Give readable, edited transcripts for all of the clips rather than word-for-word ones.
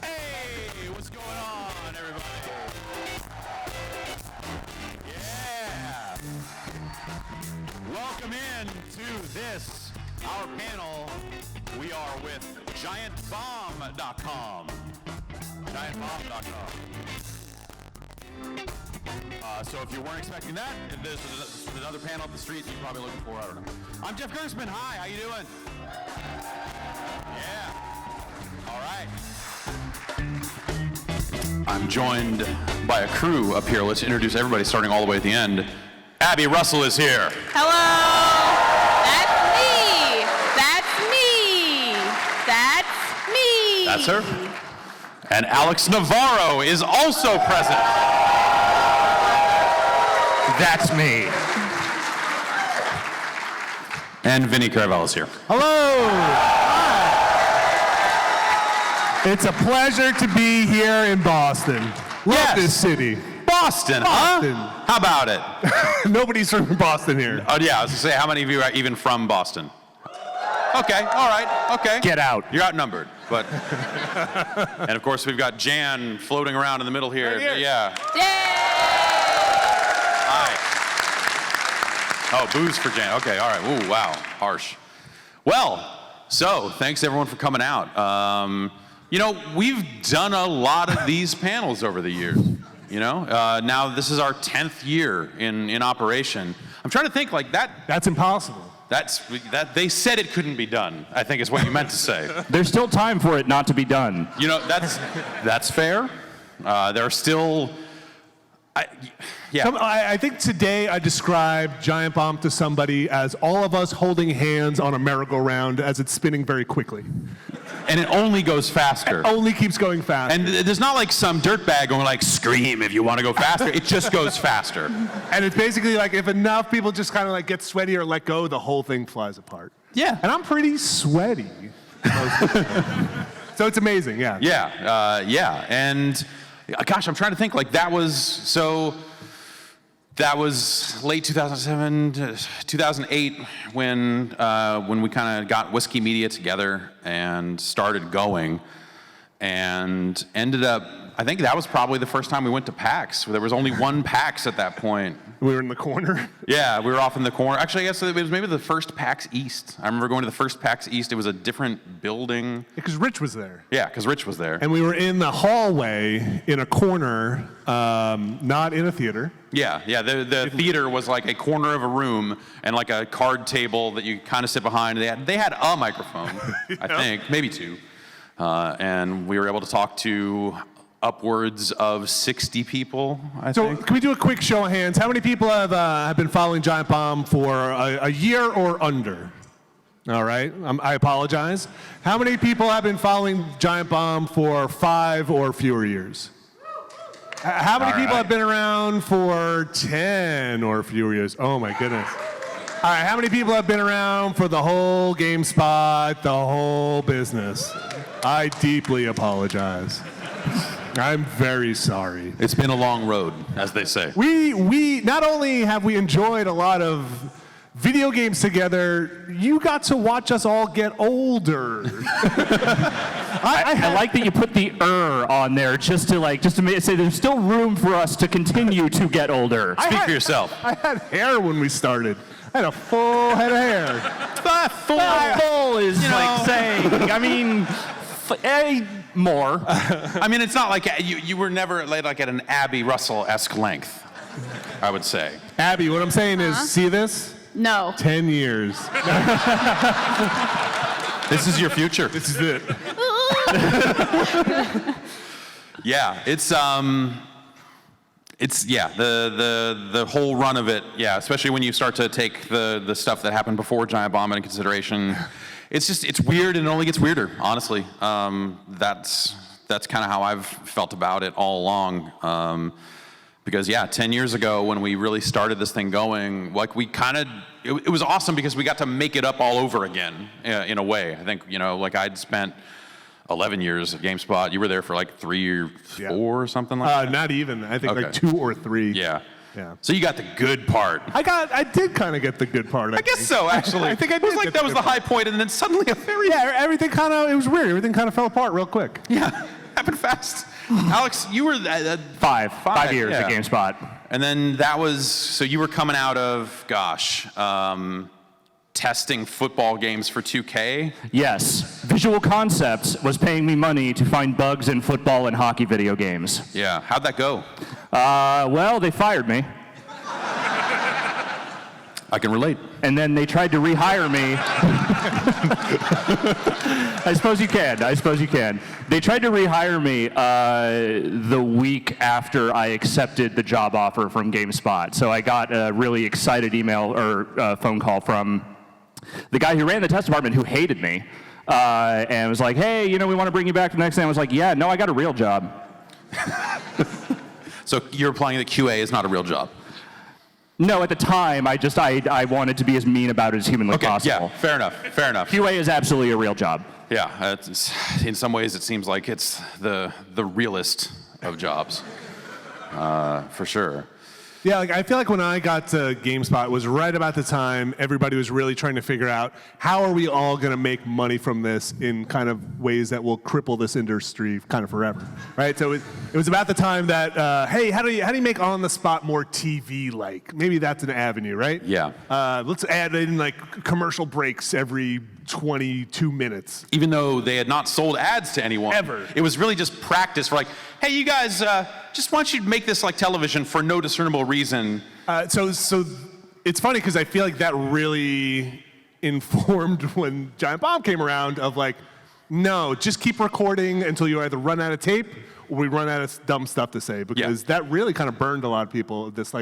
Hey, what's going on, everybody? Yeah. Welcome in to this, our panel. We are with giantbomb.com. Giantbomb.com. So if you weren't expecting that, if there's another panel up the street you're probably looking for, I don't know. I'm Jeff Gerstmann. Hi, how you doing? Yeah. All right. I'm joined by a crew up here. Let's introduce everybody, starting all the way at the end. Abby Russell is here. Hello. That's me. That's her. And Alex Navarro is also present. That's me. And Vinny Caravello is here. Hello. Hi. It's a pleasure to be here in Boston. Love this city. Boston, Boston. huh? How about it? Nobody's from Boston here. Oh, yeah, I was going to say, how many of you are even from Boston? Okay, all right, okay. Get out. You're outnumbered, but... And, of course, we've got Jan floating around in the middle here. Right here. Yeah. Yay! Hi. Oh, booze for Jan. Okay, all right. Ooh, wow, harsh. Well, so thanks everyone for coming out. You know, we've done a lot of these panels over the years. You know, now this is our 10th year in operation. I'm trying to think like that. That's impossible. That they said it couldn't be done, I think is what you meant to say. There's still time for it not to be done. You know, that's fair. There are still. Yeah. I think today I described Giant Bomb to somebody as all of us holding hands on a merry-go-round as it's spinning very quickly. And it only goes faster. It only keeps going faster. And there's not like some dirtbag going like, scream if you want to go faster. It just goes faster. And it's basically like if enough people just kind of like get sweaty or let go, the whole thing flies apart. Yeah. And I'm pretty sweaty. So it's amazing, yeah. Yeah. And gosh, I'm trying to think like that was late 2007, 2008 when we kind of got Whiskey Media together and started going, and ended up. I think that was probably the first time we went to PAX. There was only one PAX at that point. We were in the corner. Yeah, we were off in the corner. Actually, I guess it was maybe the first PAX East. I remember going to the first PAX East. It was a different building. Because Rich was there. Yeah, because Rich was there. And we were in the hallway in a corner, not in a theater. Yeah. The theater was like a corner of a room and like a card table that you kind of sit behind. They had a microphone, I think, maybe two. And we were able to talk to upwards of 60 people, I think. So can we do a quick show of hands? How many people have been following Giant Bomb for a year or under? All right, I apologize. How many people have been following Giant Bomb for 5 or fewer years? How many people have been around for 10 or fewer years? Oh my goodness. All right, how many people have been around for the whole GameSpot, the whole business? I deeply apologize. I'm very sorry. It's been a long road, as they say. We not only have we enjoyed a lot of video games together, you got to watch us all get older. I like that you put the on there just to say there's still room for us to continue to get older. Speak for yourself. I had hair when we started. I had a full head of hair. Full is like saying, I mean, more. I mean, it's not like you were never like at an Abby Russell-esque length, I would say. Abby, what I'm saying is, see this? No. 10 years. This is your future. This is it. Yeah, the whole run of it, yeah, especially when you start to take the stuff that happened before Giant Bomb into consideration. It's weird, and it only gets weirder, honestly. That's kind of how I've felt about it all along. Because 10 years ago when we really started this thing going, like it was awesome because we got to make it up all over again, in a way. I think, like I'd spent 11 years at GameSpot. You were there for like 3 or 4 or something like that? Not even. I think like 2 or 3. Yeah. Yeah. So you got the good part. I did kind of get the good part. I guess so, actually. I think I did. It was like that was the high point, and then suddenly everything kind of, it was weird. Everything kind of fell apart real quick. Yeah. Happened fast. Alex, you were Five years yeah. at GameSpot. And then that was, so you were coming out of, testing football games for 2K. Yes. Visual Concepts was paying me money to find bugs in football and hockey video games. Yeah, how'd that go? Well, they fired me. I can relate. And then they tried to rehire me. I suppose you can. They tried to rehire me the week after I accepted the job offer from GameSpot. So I got a really excited email or phone call from the guy who ran the test department who hated me and was like, hey, we want to bring you back the next day. I was like, yeah, no, I got a real job. So you're implying that QA is not a real job? No, at the time, I wanted to be as mean about it as humanly possible. Yeah, fair enough. QA is absolutely a real job. Yeah, in some ways it seems like it's the realest of jobs, for sure. Yeah, I feel like when I got to GameSpot, it was right about the time everybody was really trying to figure out how are we all going to make money from this in kind of ways that will cripple this industry kind of forever, right? So it was about the time that, hey, how do you make on the spot more TV-like? Maybe that's an avenue, right? Yeah. Let's add in commercial breaks every 22 minutes. Even though they had not sold ads to anyone. Ever. It was really just practice for hey, you guys, just want you to make this like television for no discernible reason. So it's funny because I feel like that really informed when Giant Bomb came around of no, just keep recording until you either run out of tape or we run out of dumb stuff to say, because that really kind of burned a lot of people. This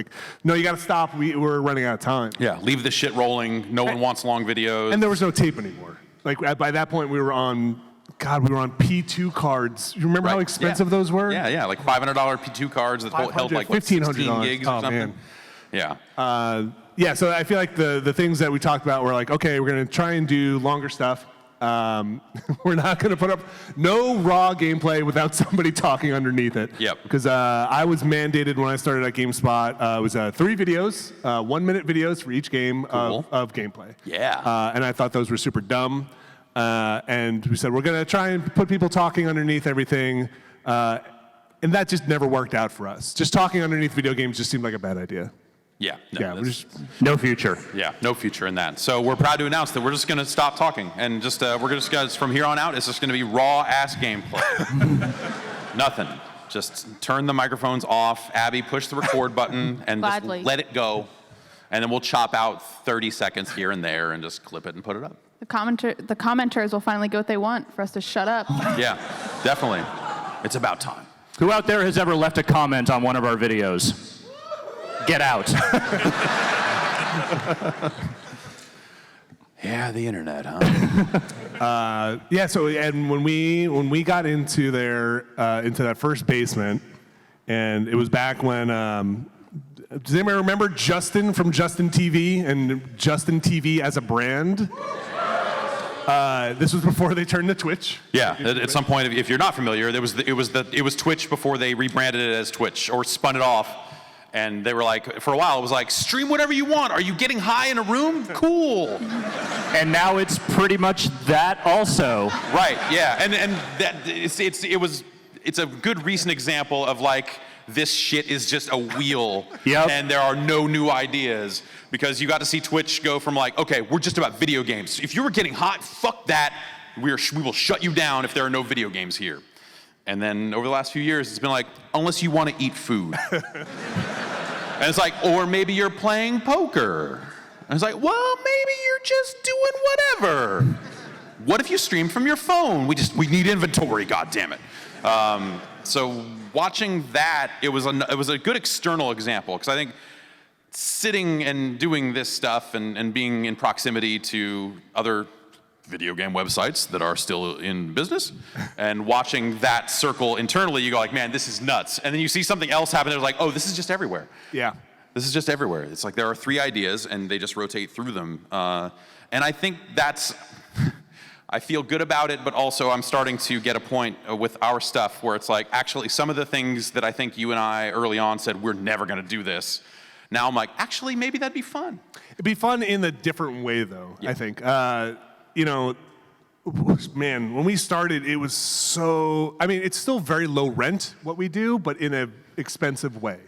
no, you got to stop. We're running out of time. Yeah, leave this shit rolling. No one wants long videos. And there was no tape anymore. By that point, we were on P2 cards. You remember how expensive those were? Yeah, like $500 P2 cards that held like what, 16 gigs or something. Man. Yeah. So I feel like the things that we talked about were okay, we're going to try and do longer stuff. We're not going to put up no raw gameplay without somebody talking underneath it. Yep. Because I was mandated when I started at GameSpot. It was 3 videos, 1-minute videos for each game of gameplay. Yeah. And I thought those were super dumb. And we said we're going to try and put people talking underneath everything. And that just never worked out for us. Just talking underneath video games just seemed like a bad idea. Yeah. No future. Yeah, no future in that. So we're proud to announce that we're just going to stop talking and just we're just going to from here on out it's just going to be raw ass gameplay. Nothing. Just turn the microphones off. Abby, push the record button and just let it go. And then we'll chop out 30 seconds here and there and just clip it and put it up. The commenters will finally get what they want, for us to shut up. Yeah, definitely. It's about time. Who out there has ever left a comment on one of our videos? Get out. Yeah, the internet, huh? Yeah. So, and when we got into into that first basement, and it was back when. Does anybody remember Justin from Justin TV and Justin TV as a brand? This was before they turned to Twitch. Yeah, at some point, if you're not familiar, it was Twitch before they rebranded it as Twitch or spun it off. And they were for a while, it was stream whatever you want. Are you getting high in a room? Cool. And now it's pretty much that also. Right, yeah. And that it's a good recent example of this shit is just a wheel. Yep. And there are no new ideas. Because you got to see Twitch go from okay, we're just about video games. If you were getting hot, fuck that. We will shut you down if there are no video games here. And then over the last few years, it's been unless you want to eat food. And it's or maybe you're playing poker. And it's well, maybe you're just doing whatever. What if you stream from your phone? We need inventory, goddammit. So watching that, it was a good external example, because I think sitting and doing this stuff and being in proximity to other video game websites that are still in business, and watching that circle internally, you go man, this is nuts. And then you see something else happen, there's oh, this is just everywhere. Yeah. This is just everywhere. It's there are 3 ideas, and they just rotate through them. And I think I feel good about it, but also I'm starting to get a point with our stuff where it's actually some of the things that I think you and I early on said, we're never going to do this. Now I'm actually, maybe that'd be fun. It'd be fun in a different way, though, yeah. I think. Man, when we started, it was so. I mean, it's still very low rent what we do, but in an expensive way.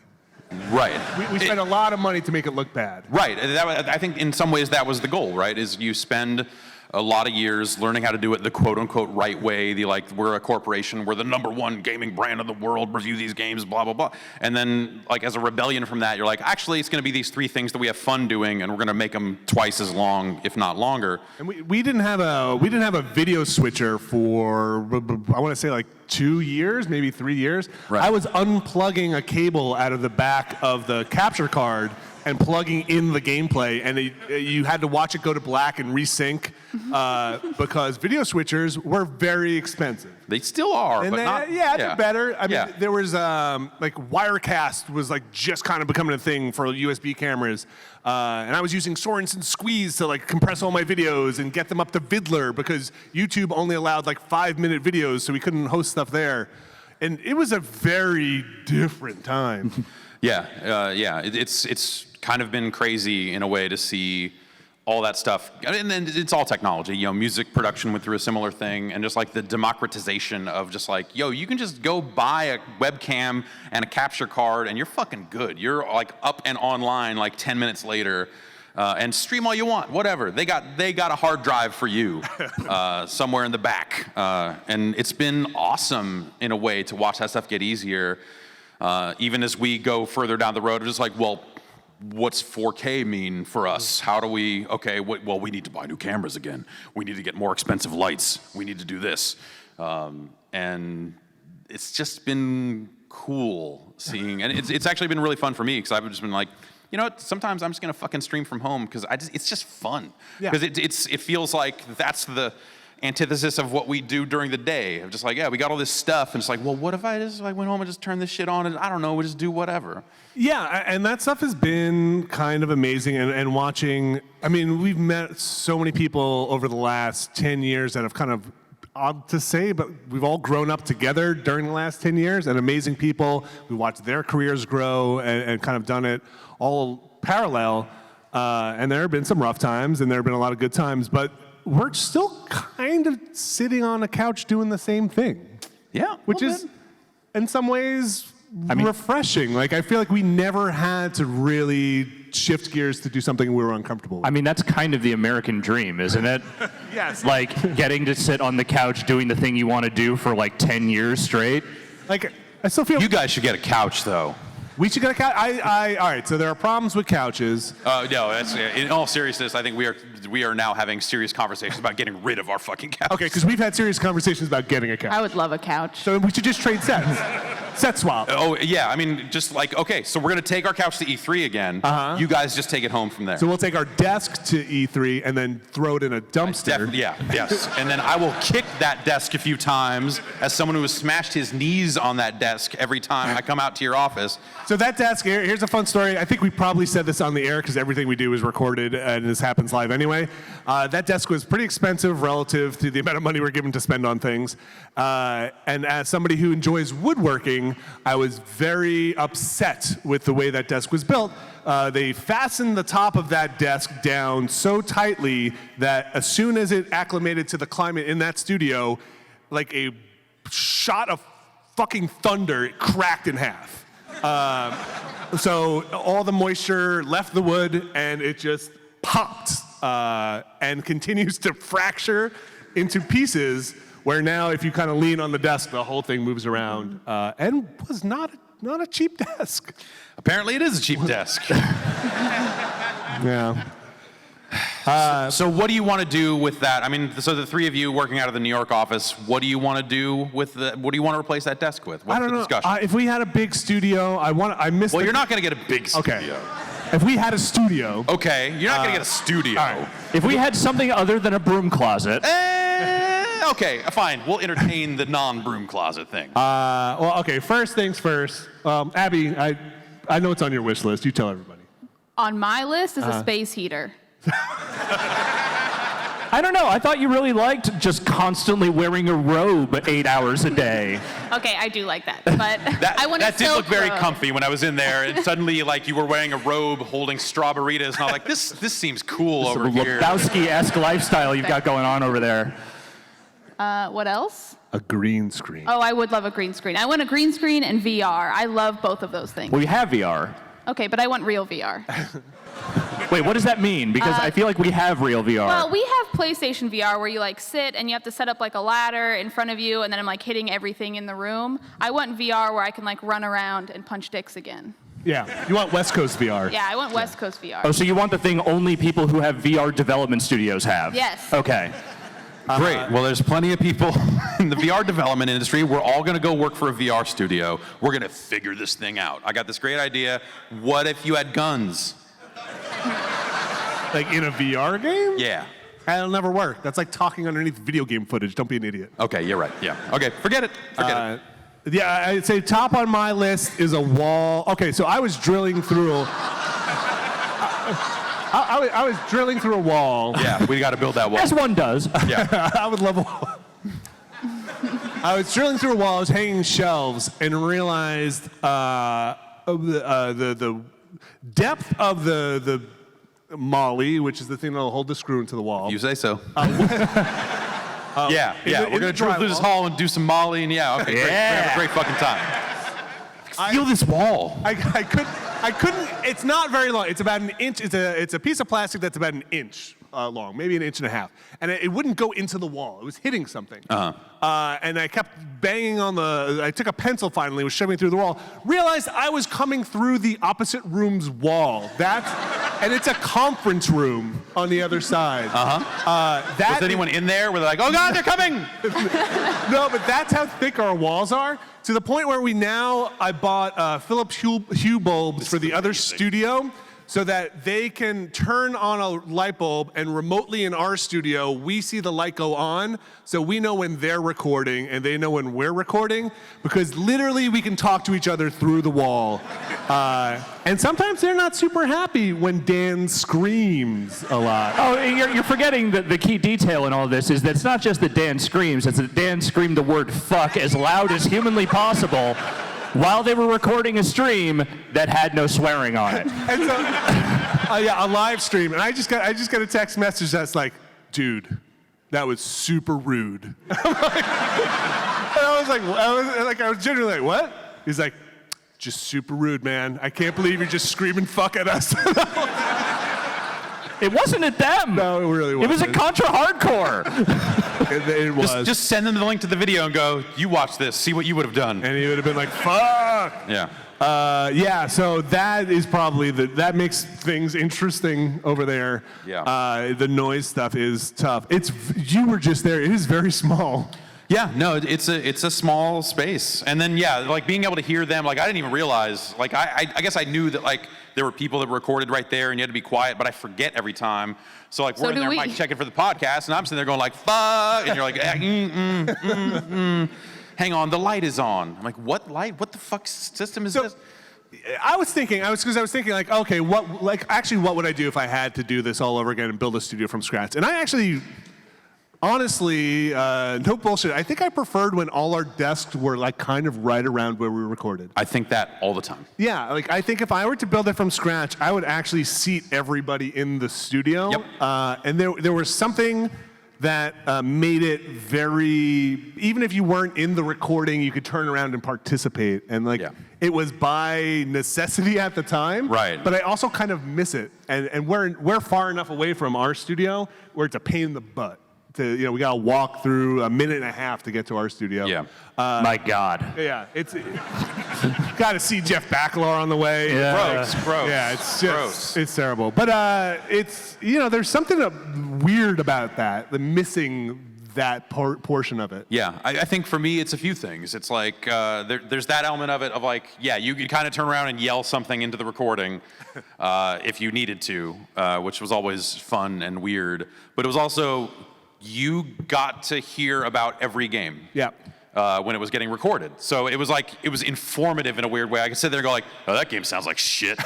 Right. We spend a lot of money to make it look bad. Right. I think in some ways that was the goal, right? Is you spend a lot of years learning how to do it the quote-unquote right way, we're a corporation, we're the #1 gaming brand in the world, review these games, blah, blah, blah. And then, as a rebellion from that, you're like, actually, it's going to be these 3 things that we have fun doing, and we're going to make them twice as long, if not longer. And we didn't have a video switcher for, I want to say 2 years, maybe 3 years. Right. I was unplugging a cable out of the back of the capture card and plugging in the gameplay, and you had to watch it go to black and resync because video switchers were very expensive. They still are, but not. They're better. I mean, there was Wirecast was just kind of becoming a thing for USB cameras, and I was using Sorensen Squeeze to compress all my videos and get them up to Vidler because YouTube only allowed 5-minute videos, so we couldn't host stuff there, and it was a very different time. It's kind of been crazy in a way to see all that stuff. And then it's all technology. Music production went through a similar thing, and just the democratization of just you can just go buy a webcam and a capture card and you're fucking good. You're up and online 10 minutes later. And stream all you want, whatever. They got a hard drive for you somewhere in the back. And it's been awesome in a way to watch that stuff get easier. Even as we go further down the road, it's just well, what's 4K mean for us? How do we, well, we need to buy new cameras again. We need to get more expensive lights. We need to do this. And it's just been cool seeing, and it's actually been really fun for me because I've just been you know what, sometimes I'm just gonna fucking stream from home because it's just fun. Because it feels like that's the antithesis of what we do during the day. Of just we got all this stuff, and it's well, what if I just went home and just turned this shit on and I don't know, we just do whatever. Yeah, and that stuff has been kind of amazing, and watching, I mean, we've met so many people over the last 10 years that have kind of, odd to say, but we've all grown up together during the last 10 years, and amazing people. We watched their careers grow and kind of done it all parallel, and there have been some rough times, and there have been a lot of good times, but we're still kind of sitting on a couch doing the same thing. Yeah. Which is, in some ways, refreshing. I feel we never had to really shift gears to do something we were uncomfortable with. I mean, that's kind of the American dream, isn't it? Yes. Getting to sit on the couch doing the thing you want to do for 10 years straight. I still feel... You guys should get a couch, though. We should get a couch. All right, so there are problems with couches. No, that's, in all seriousness, I think we are now having serious conversations about getting rid of our fucking couch. Okay, because we've had serious conversations about getting a couch. I would love a couch. So we should just trade sets. Set swap. Oh, yeah, I mean, just okay, so we're going to take our couch to E3 again. You guys just take it home from there. So we'll take our desk to E3 and then throw it in a dumpster. Yes. And then I will kick that desk a few times as someone who has smashed his knees on that desk every time I come out to your office. So that desk, here's a fun story. I think we probably said this on the air because everything we do is recorded and this happens live anyway. That desk was pretty expensive relative to the amount of money we're given to spend on things. And as somebody who enjoys woodworking, I was very upset with the way that desk was built. They fastened the top of that desk down so tightly that as soon as it acclimated to the climate in that studio, a shot of fucking thunder, it cracked in half. So all the moisture left the wood and it just popped and continues to fracture into pieces where now if you kind of lean on the desk, the whole thing moves around and was not a cheap desk. Apparently it is a cheap desk. Yeah. So what do you want to do with that? I mean, so the 3 of you working out of the New York office, what do you want to do with what do you want to replace that desk with? What's I don't the know. discussion? If we had a big studio, Well, you're not going to get a big studio. Okay. If we had a studio. Okay, you're not going to get a studio. All right. If we had something other than a broom closet. Okay, fine. We'll entertain the non-broom closet thing. Well, okay, first things first. Abby, I know it's on your wish list. You tell everybody. On my list is a space heater. I don't know. I thought you really liked just constantly wearing a robe 8 hours a day. Okay, I do like that, but I want to That did look very comfy when I was in there, and suddenly, you were wearing a robe holding strawberries, and I was like, this seems cool over here. Lebowski-esque lifestyle you've got going on over there. What else? A green screen. Oh, I would love a green screen. I want a green screen and VR. I love both of those things. We have VR. Okay, but I want real VR. Wait, what does that mean? Because I feel like we have real VR. Well, we have PlayStation VR where you like sit and you have to set up like a ladder in front of you, and then I'm like hitting everything in the room. I want VR where I can like run around and punch dicks again. Yeah, you want West Coast VR. Yeah, I want West Coast VR. Oh, so you want the thing only people who have VR development studios have? Yes. Okay. Great. Well, there's plenty of people in the VR development industry. We're all going to go work for a VR studio. We're going to figure this thing out. I got this great idea. What if you had guns? Like in a VR game? Yeah. That'll never work. That's like talking underneath video game footage. Don't be an idiot. Okay, you're right. Yeah. Okay, forget it. Forget it. Yeah, I'd say top on my list is a wall. Okay, so I was drilling through I was drilling through a wall. Yeah, we got to build that wall. As one does. Yeah. I would love a wall. I was drilling through a wall. I was hanging shelves and realized the depth of the molly, which is the thing that'll hold the screw into the wall. You say so. Yeah. We're going to drill through this hall and do some molly, and okay, great. We're gonna have a great fucking time. Feel this wall. I couldn't. It's not very long. It's about an inch. It's a piece of plastic that's about an inch long, maybe an inch and a half, and it wouldn't go into the wall. It was hitting something. And I kept banging on the. I took a pencil finally, was shoving it through the wall. Realized I was coming through the opposite room's wall. And it's a conference room on the other side. Was anyone in there? Were they like, oh God, they're coming? No, but that's how thick our walls are. To the point where I bought Philips Hue bulbs for the other studio so that they can turn on a light bulb and remotely in our studio, we see the light go on so we know when they're recording and they know when we're recording because literally we can talk to each other through the wall. And sometimes they're not super happy when Dan screams a lot. Oh, you're forgetting the key detail in all this is that it's not just that Dan screams, it's that Dan screamed the word fuck as loud as humanly possible while they were recording a stream that had no swearing on it. And so, a live stream, and I just got a text message that's like, dude, that was super rude. And I was genuinely like, what? He's like, just super rude, man. I can't believe you're just screaming fuck at us. It wasn't at them. No, it really wasn't. It was at Contra Hardcore. It was. Just send them the link to the video and go, you watch this, see what you would have done. And he would have been like, fuck. Yeah. So that is probably that makes things interesting over there. Yeah. The noise stuff is tough. You were just there. It is very small. Yeah, no, it's a small space. And then, like being able to hear them, like I didn't even realize, like I guess I knew that like there were people that were recorded right there and you had to be quiet, but I forget every time. So like we're in there, mic checking for the podcast, and I'm sitting there going like, fuck, and you're like, hang on, the light is on. I'm like, what light? What the fuck system is this? I was thinking like, okay, what would I do if I had to do this all over again and build a studio from scratch? And I actually, honestly, no bullshit, I think I preferred when all our desks were like kind of right around where we recorded. I think that all the time. Yeah, like I think if I were to build it from scratch, I would actually seat everybody in the studio. Yep. And there was something that made it very, even if you weren't in the recording, you could turn around and participate. And it was by necessity at the time. Right. But I also kind of miss it. And we're far enough away from our studio where it's a pain in the butt. We gotta walk through a minute and a half to get to our studio. Yeah. My God. Yeah, it's gotta see Jeff Bachelor on the way. Yeah. Gross. Yeah, it's just gross. It's terrible. But it's there's something weird about that, the missing that portion of it. Yeah, I think for me it's a few things. It's like there's that element of it of like, you could kind of turn around and yell something into the recording if you needed to, which was always fun and weird. But it was also, you got to hear about every game. Yeah. When it was getting recorded. So it was like, it was informative in a weird way. I could sit there and go like, oh, that game sounds like shit,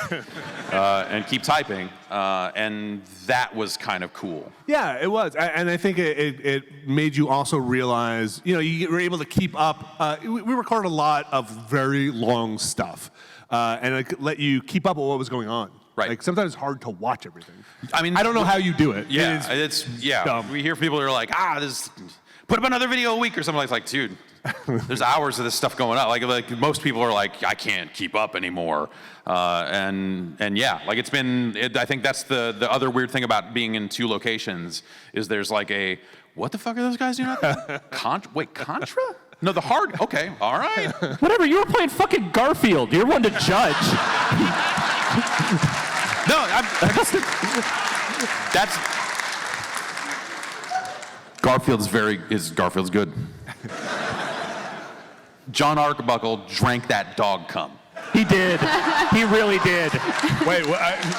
and keep typing. And that was kind of cool. Yeah, it was. And I think it made you also realize, you were able to keep up. We recorded a lot of very long stuff. And it let you keep up with what was going on. Right. Like sometimes it's hard to watch everything. I mean, I don't know how you do it. Yeah, It is dumb. We hear people who are like, put up another video a week or something. It's like, dude, there's hours of this stuff going on. Like most people are like, I can't keep up anymore. And yeah, like I think that's the other weird thing about being in 2 locations is there's like what the fuck are those guys doing out there? Contra? No, the hard, okay, all right. Whatever, you were playing fucking Garfield. You're one to judge. No, that's Garfield's good. John Arbuckle drank that dog cum. He did. He really did. Wait,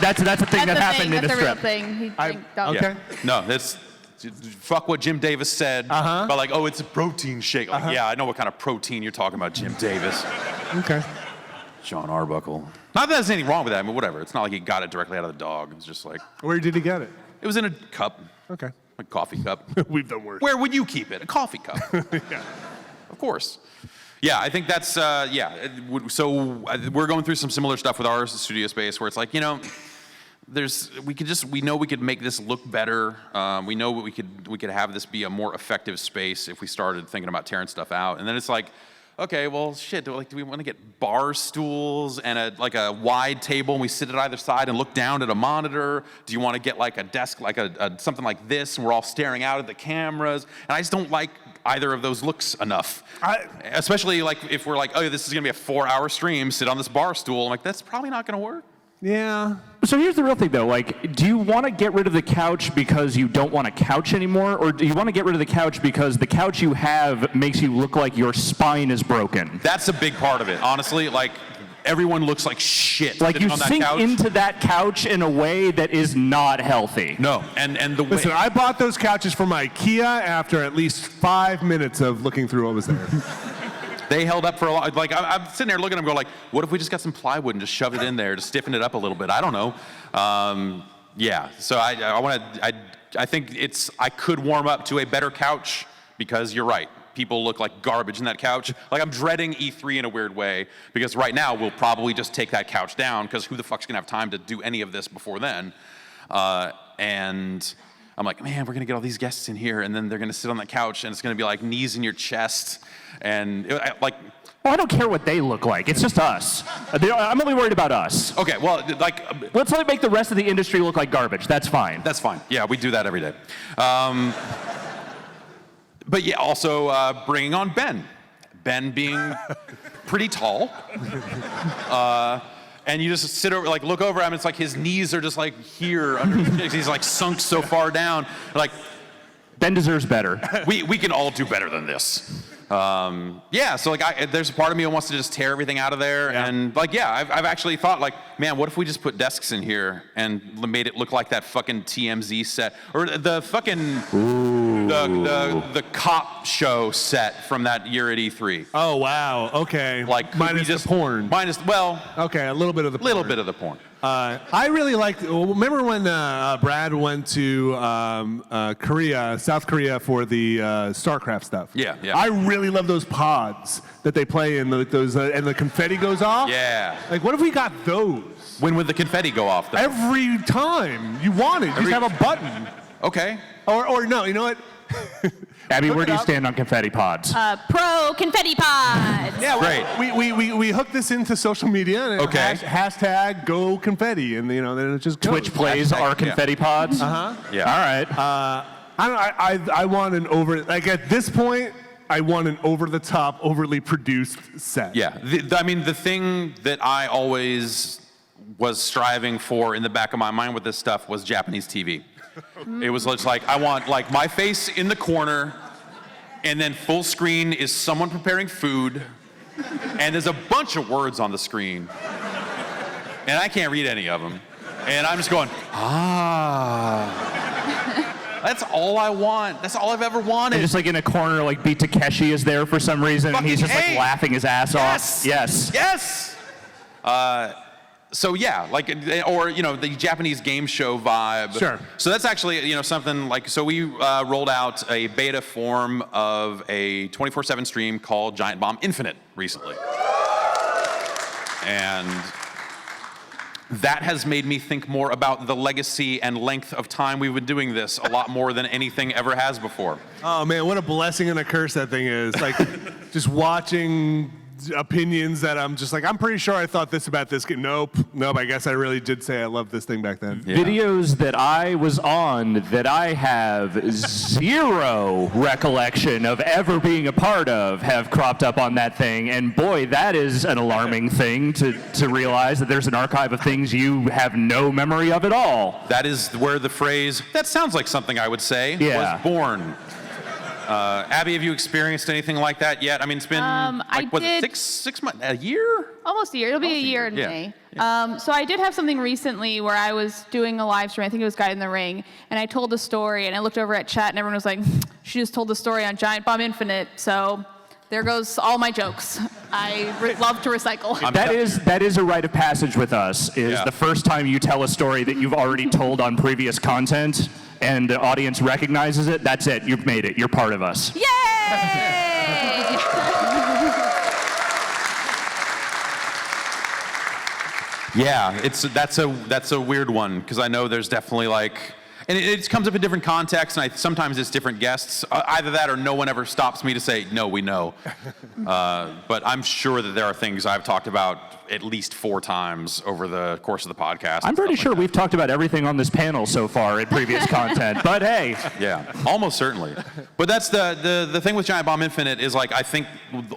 That's a thing that happened in the That's a real strip. thing. He drank dog. okay. No, that's fuck what Jim Davis said about like, oh, it's a protein shake. Like, yeah, I know what kind of protein you're talking about, Jim Davis. Okay. John Arbuckle. Not that there's anything wrong with that. I mean, whatever. It's not like he got it directly out of the dog. It was just like, Where did he get it? it was in a cup, Okay. a coffee cup. We've done worse. Where would you keep it? A coffee cup. Yeah. Of course. Yeah, I think that's, so we're going through some similar stuff with our studio space where it's like, we know we could make this look better. We know we could have this be a more effective space if we started thinking about tearing stuff out. And then it's like, okay, well, shit, do we want to get bar stools and a wide table and we sit at either side and look down at a monitor? Do you want to get like a desk, like something like this, and we're all staring out at the cameras? And I just don't like either of those looks enough. Especially like if we're like, oh, this is going to be a 4-hour stream, sit on this bar stool. I'm like, that's probably not going to work. Yeah. So here's the real thing, though. Like, do you want to get rid of the couch because you don't want a couch anymore, or do you want to get rid of the couch because the couch you have makes you look like your spine is broken? That's a big part of it, honestly. Like, everyone looks like shit Like, you on that sink couch. into that couch in a way that is not healthy. No, and the way... Listen, I bought those couches from IKEA after at least 5 minutes of looking through what was there. They held up for a lot. Like, I'm sitting there looking at them going like, what if we just got some plywood and just shoved it in there to stiffen it up a little bit? I don't know. Yeah, so I think I could warm up to a better couch because you're right. People look like garbage in that couch. Like, I'm dreading E3 in a weird way because right now we'll probably just take that couch down because who the fuck's gonna have time to do any of this before then? And I'm like, man, we're gonna get all these guests in here and then they're gonna sit on that couch and it's gonna be like knees in your chest and like. Well, I don't care what they look like. It's just us. I'm only worried about us. Okay, well, like. Let's not make the rest of the industry look like garbage. That's fine. That's fine. Yeah, we do that every day. But yeah, also bringing on Ben. Ben being pretty tall. And you just sit over, like look over him, it's like his knees are just like here. He's like sunk so far down. Like, Ben deserves better. we can all do better than this. Yeah, so like there's a part of me that wants to just tear everything out of there, and like I've actually thought like, man, what if we just put desks in here and made it look like that fucking TMZ set or the fucking the cop show set from that year at E3. Oh, wow. Okay. Like minus the porn. Okay, a little bit of the porn. Little bit of the porn. I really liked. Remember when Brad went to South Korea for the StarCraft stuff? Yeah. I really love those pods that they play in those, and the confetti goes off. Yeah. Like, what if we got those? When would the confetti go off, though? Every time you want it, you just have a button. Okay. Or no, you know what? Abby, Look where it do you up. stand on confetti pods? Pro confetti pods. Yeah, Great. We hook this into social media and Okay. hashtag go confetti, and then it just goes. Twitch plays Hashtag- our confetti pods? Uh-huh. Yeah. All right. I want an like at this point, I want an over-the-top, overly produced set. Yeah, I mean, the thing that I always was striving for in the back of my mind with this stuff was Japanese TV. It was just like, I want like my face in the corner, and then full screen is someone preparing food, and there's a bunch of words on the screen, and I can't read any of them, and I'm just going, That's all I want. That's all I've ever wanted. And just like in a corner, like Beat Takeshi is there for some reason, and he's just like Fucking A. laughing his ass off. Yes. Yes. So yeah, like, or the Japanese game show vibe. Sure. So that's actually something like, so we rolled out a beta form of a 24/7 stream called Giant Bomb Infinite recently, and that has made me think more about the legacy and length of time we've been doing this a lot more than anything ever has before. Oh man, what a blessing and a curse that thing is. Like, just watching opinions that I'm just like, I'm pretty sure I thought this about this game. Nope, I guess I really did say I loved this thing back then. Yeah. Videos that I was on that I have zero recollection of ever being a part of have cropped up on that thing. And boy, that is an alarming thing to realize that there's an archive of things you have no memory of at all. That is where the phrase, that sounds like something I would say, Yeah. was born. Abby, have you experienced anything like that yet? I mean, it's been like, what, did- 6 months, a year? Almost a year. It'll be a year in Yeah. May. So I did have something recently where I was doing a live stream. I think it was Guide in the Ring, and I told a story, and I looked over at chat, and everyone was like, "She just told the story on Giant Bomb Infinite." So there goes all my jokes. I love to recycle. That is a rite of passage with us, is Yeah. the first time you tell a story that you've already told on previous content and the audience recognizes it, that's it. You've made it. You're part of us. Yay! Yeah, that's a weird one because I know there's definitely like, and it comes up in different contexts, and sometimes it's different guests. Either that or no one ever stops me to say, no, we know. But I'm sure that there are things I've talked about at least 4 times over the course of the podcast. I'm pretty sure we've talked about everything on this panel so far in previous content, but hey. Yeah, almost certainly. But that's the thing with Giant Bomb Infinite is like, I think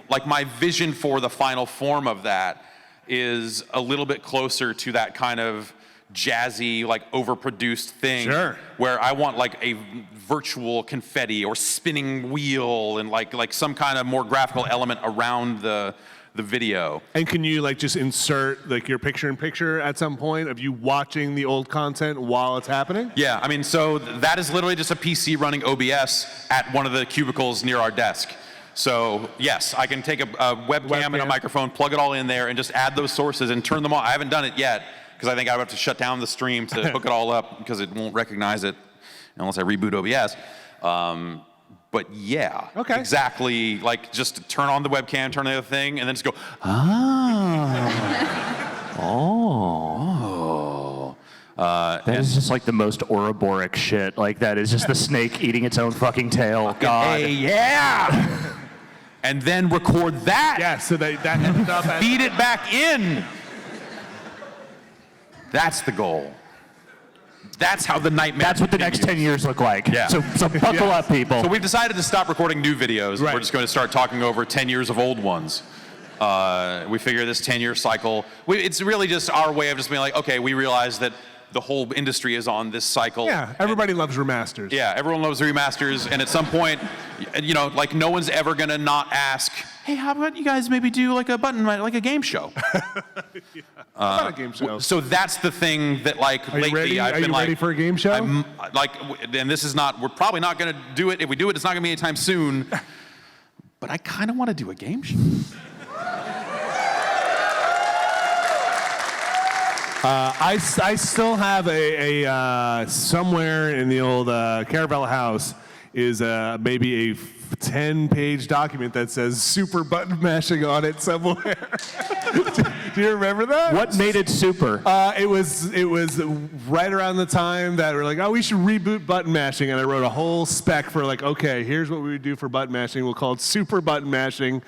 like my vision for the final form of that is a little bit closer to that kind of jazzy, like overproduced thing. Sure. Where I want like a virtual confetti or spinning wheel and like some kind of more graphical element around the video. And can you like just insert like your picture-in-picture at some point of you watching the old content while it's happening? Yeah, I mean, so that is literally just a PC running OBS at one of the cubicles near our desk. So yes, I can take a webcam and a microphone, plug it all in there, and just add those sources and turn them on. I haven't done it yet because I think I would have to shut down the stream to hook it all up because it won't recognize it unless I reboot OBS. But yeah, okay. Exactly. Like just turn on the webcam, turn on the other thing, and then just go, That is just like the most Ouroboros shit. Like that is just the snake eating its own fucking tail. God. hey, yeah. And then record that. Yeah, so that ends up as Feed it back in. That's the goal. That's how the nightmare That's what the next 10 years look like. Yeah. So buckle up, people. So we've decided to stop recording new videos. Right. We're just going to start talking over 10 years of old ones. We figure this 10-year cycle, it's really just our way of just being like, okay, we realize that the whole industry is on this cycle. Yeah, everybody loves remasters. Yeah, everyone loves remasters, and at some point, you know, like no one's ever gonna not ask, hey, how about you guys maybe do like a like a game show? Not a game show. So that's the thing that like Are you lately ready? I've Are been you like, ready for a game show? I'm like, and this is not, we're probably not gonna do it. If we do it, it's not gonna be anytime soon. But I kind of want to do a game show. I still have a somewhere in the old Caravella house is maybe a 10-page document that says super button mashing on it somewhere. Do you remember that? What made it super? It was right around the time that we're like, oh, we should reboot button mashing, and I wrote a whole spec for like, okay, here's what we would do for button mashing. We'll call it super button mashing.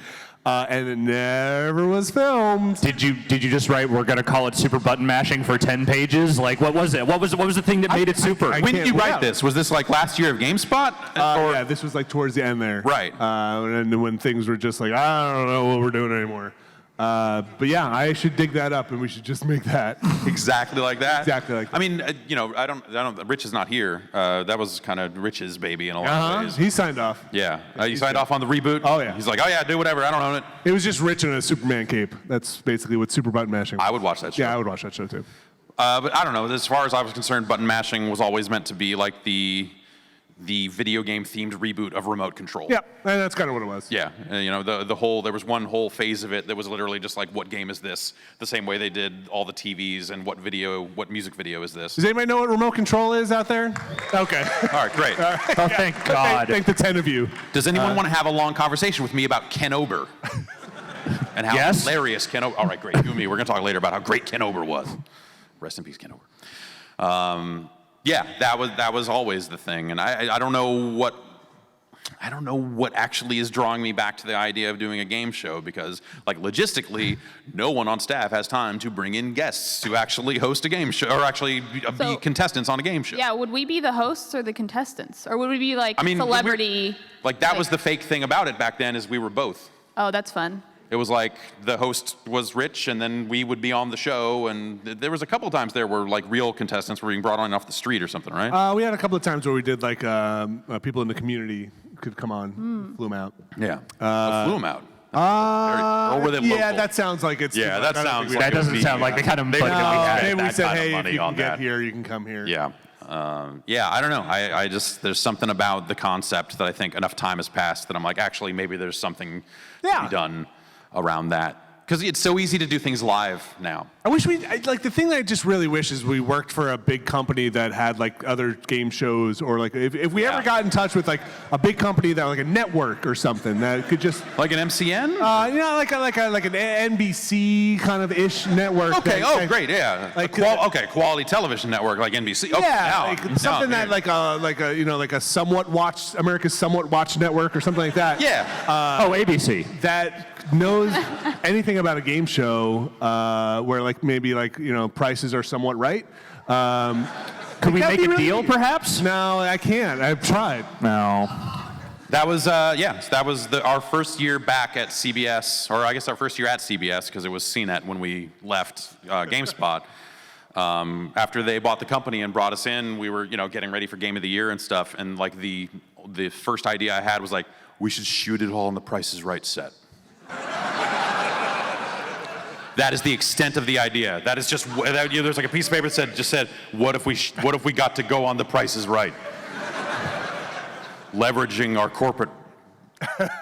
And it never was filmed. Did you just write, we're going to call it super button mashing for 10 pages? Like, what was it? What was the thing that made it super? I When did can't- you write wow. this? Was this like last year of GameSpot? Yeah, this was like towards the end there. Right. And when things were just like, I don't know what we're doing anymore. But yeah, I should dig that up, and we should just make that. Exactly like that. Exactly like that. I mean, you know, I don't. Rich is not here. That was kind of Rich's baby in a lot of ways. He signed off. Yeah. You signed off on the reboot. Oh, yeah. He's like, oh yeah, do whatever. I don't own it. It was just Rich in a Superman cape. That's basically what super button mashing was. I would watch that show. Yeah, I would watch that show too. But I don't know. As far as I was concerned, button mashing was always meant to be like the video game themed reboot of Remote Control. Yeah, and that's kind of what it was. Yeah, you know, there was one whole phase of it that was literally just like, what game is this? The same way they did all the TVs and what music video is this? Does anybody know what remote control is out there? Okay. All right, great. Oh, thank God. Thank the 10 of you. Does anyone want to have a long conversation with me about Ken Ober? And how Yes. hilarious Ken Ober. All right, great. You and me, we're going to talk later about how great Ken Ober was. Rest in peace, Ken Over. Yeah, that was always the thing, and I don't know what actually is drawing me back to the idea of doing a game show, because like logistically, no one on staff has time to bring in guests to actually host a game show or actually be contestants on a game show. Yeah, would we be the hosts or the contestants, or would we be like I mean, celebrity? Like that was the fake thing about it back then, is we were both. Oh, that's fun. It was like the host was rich, and then we would be on the show, and there was a couple of times there where like real contestants were being brought on off the street or something, right? We had a couple of times where we did like people in the community could come on, flew them out. Yeah. Flew them out. Or were they local? Yeah, that sounds like it's. Yeah, that sounds like That doesn't sound like the kind of money that we had. Maybe we that said, kind of hey, if money you can on get that. here, you can come here. Yeah. Yeah, I don't know. I just, there's something about the concept that I think enough time has passed that I'm like, actually, maybe there's something to be done around that. Because it's so easy to do things live now. I wish like the thing that I just really wish is we worked for a big company that had like other game shows, or like if we ever got in touch with like a big company that like a network or something that could just Like an MCN? you know, like an NBC kind of ish network. Okay. that- Great. Yeah. Like, Quality television network like NBC. Okay, yeah, now, something now, that like a somewhat watched America's somewhat watched network or something like that. Yeah. ABC. That knows anything about a game show where like maybe like prices are somewhat right. Could we that'd make be a really deal, neat. perhaps? No, I can't. I've tried. No. That was that was our first year back at CBS, or I guess our first year at CBS, because it was CNET when we left GameSpot. After they bought the company and brought us in, we were getting ready for Game of the Year and stuff, and like the first idea I had was like, we should shoot it all on the Price is Right set. That is the extent of the idea. That is just there's like a piece of paper that just said, what if we got to go on the Price is Right? Leveraging our corporate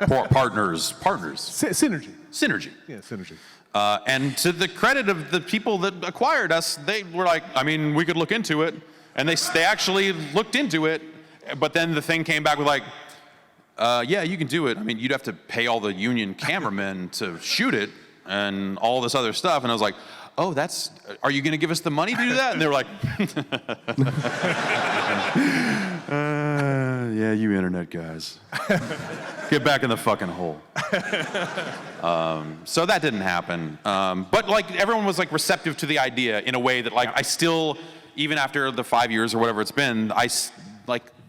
partners. Synergy. Synergy. Yeah, synergy. And to the credit of the people that acquired us, they were like, I mean, we could look into it. And they actually looked into it. But then the thing came back with like, yeah, you can do it. I mean, you'd have to pay all the union cameramen to shoot it and all this other stuff. And I was like, oh, are you going to give us the money to do that? And they were like, yeah, you internet guys. Get back in the fucking hole. So that didn't happen. But like everyone was like receptive to the idea in a way that like I still, even after the 5 years or whatever it's been,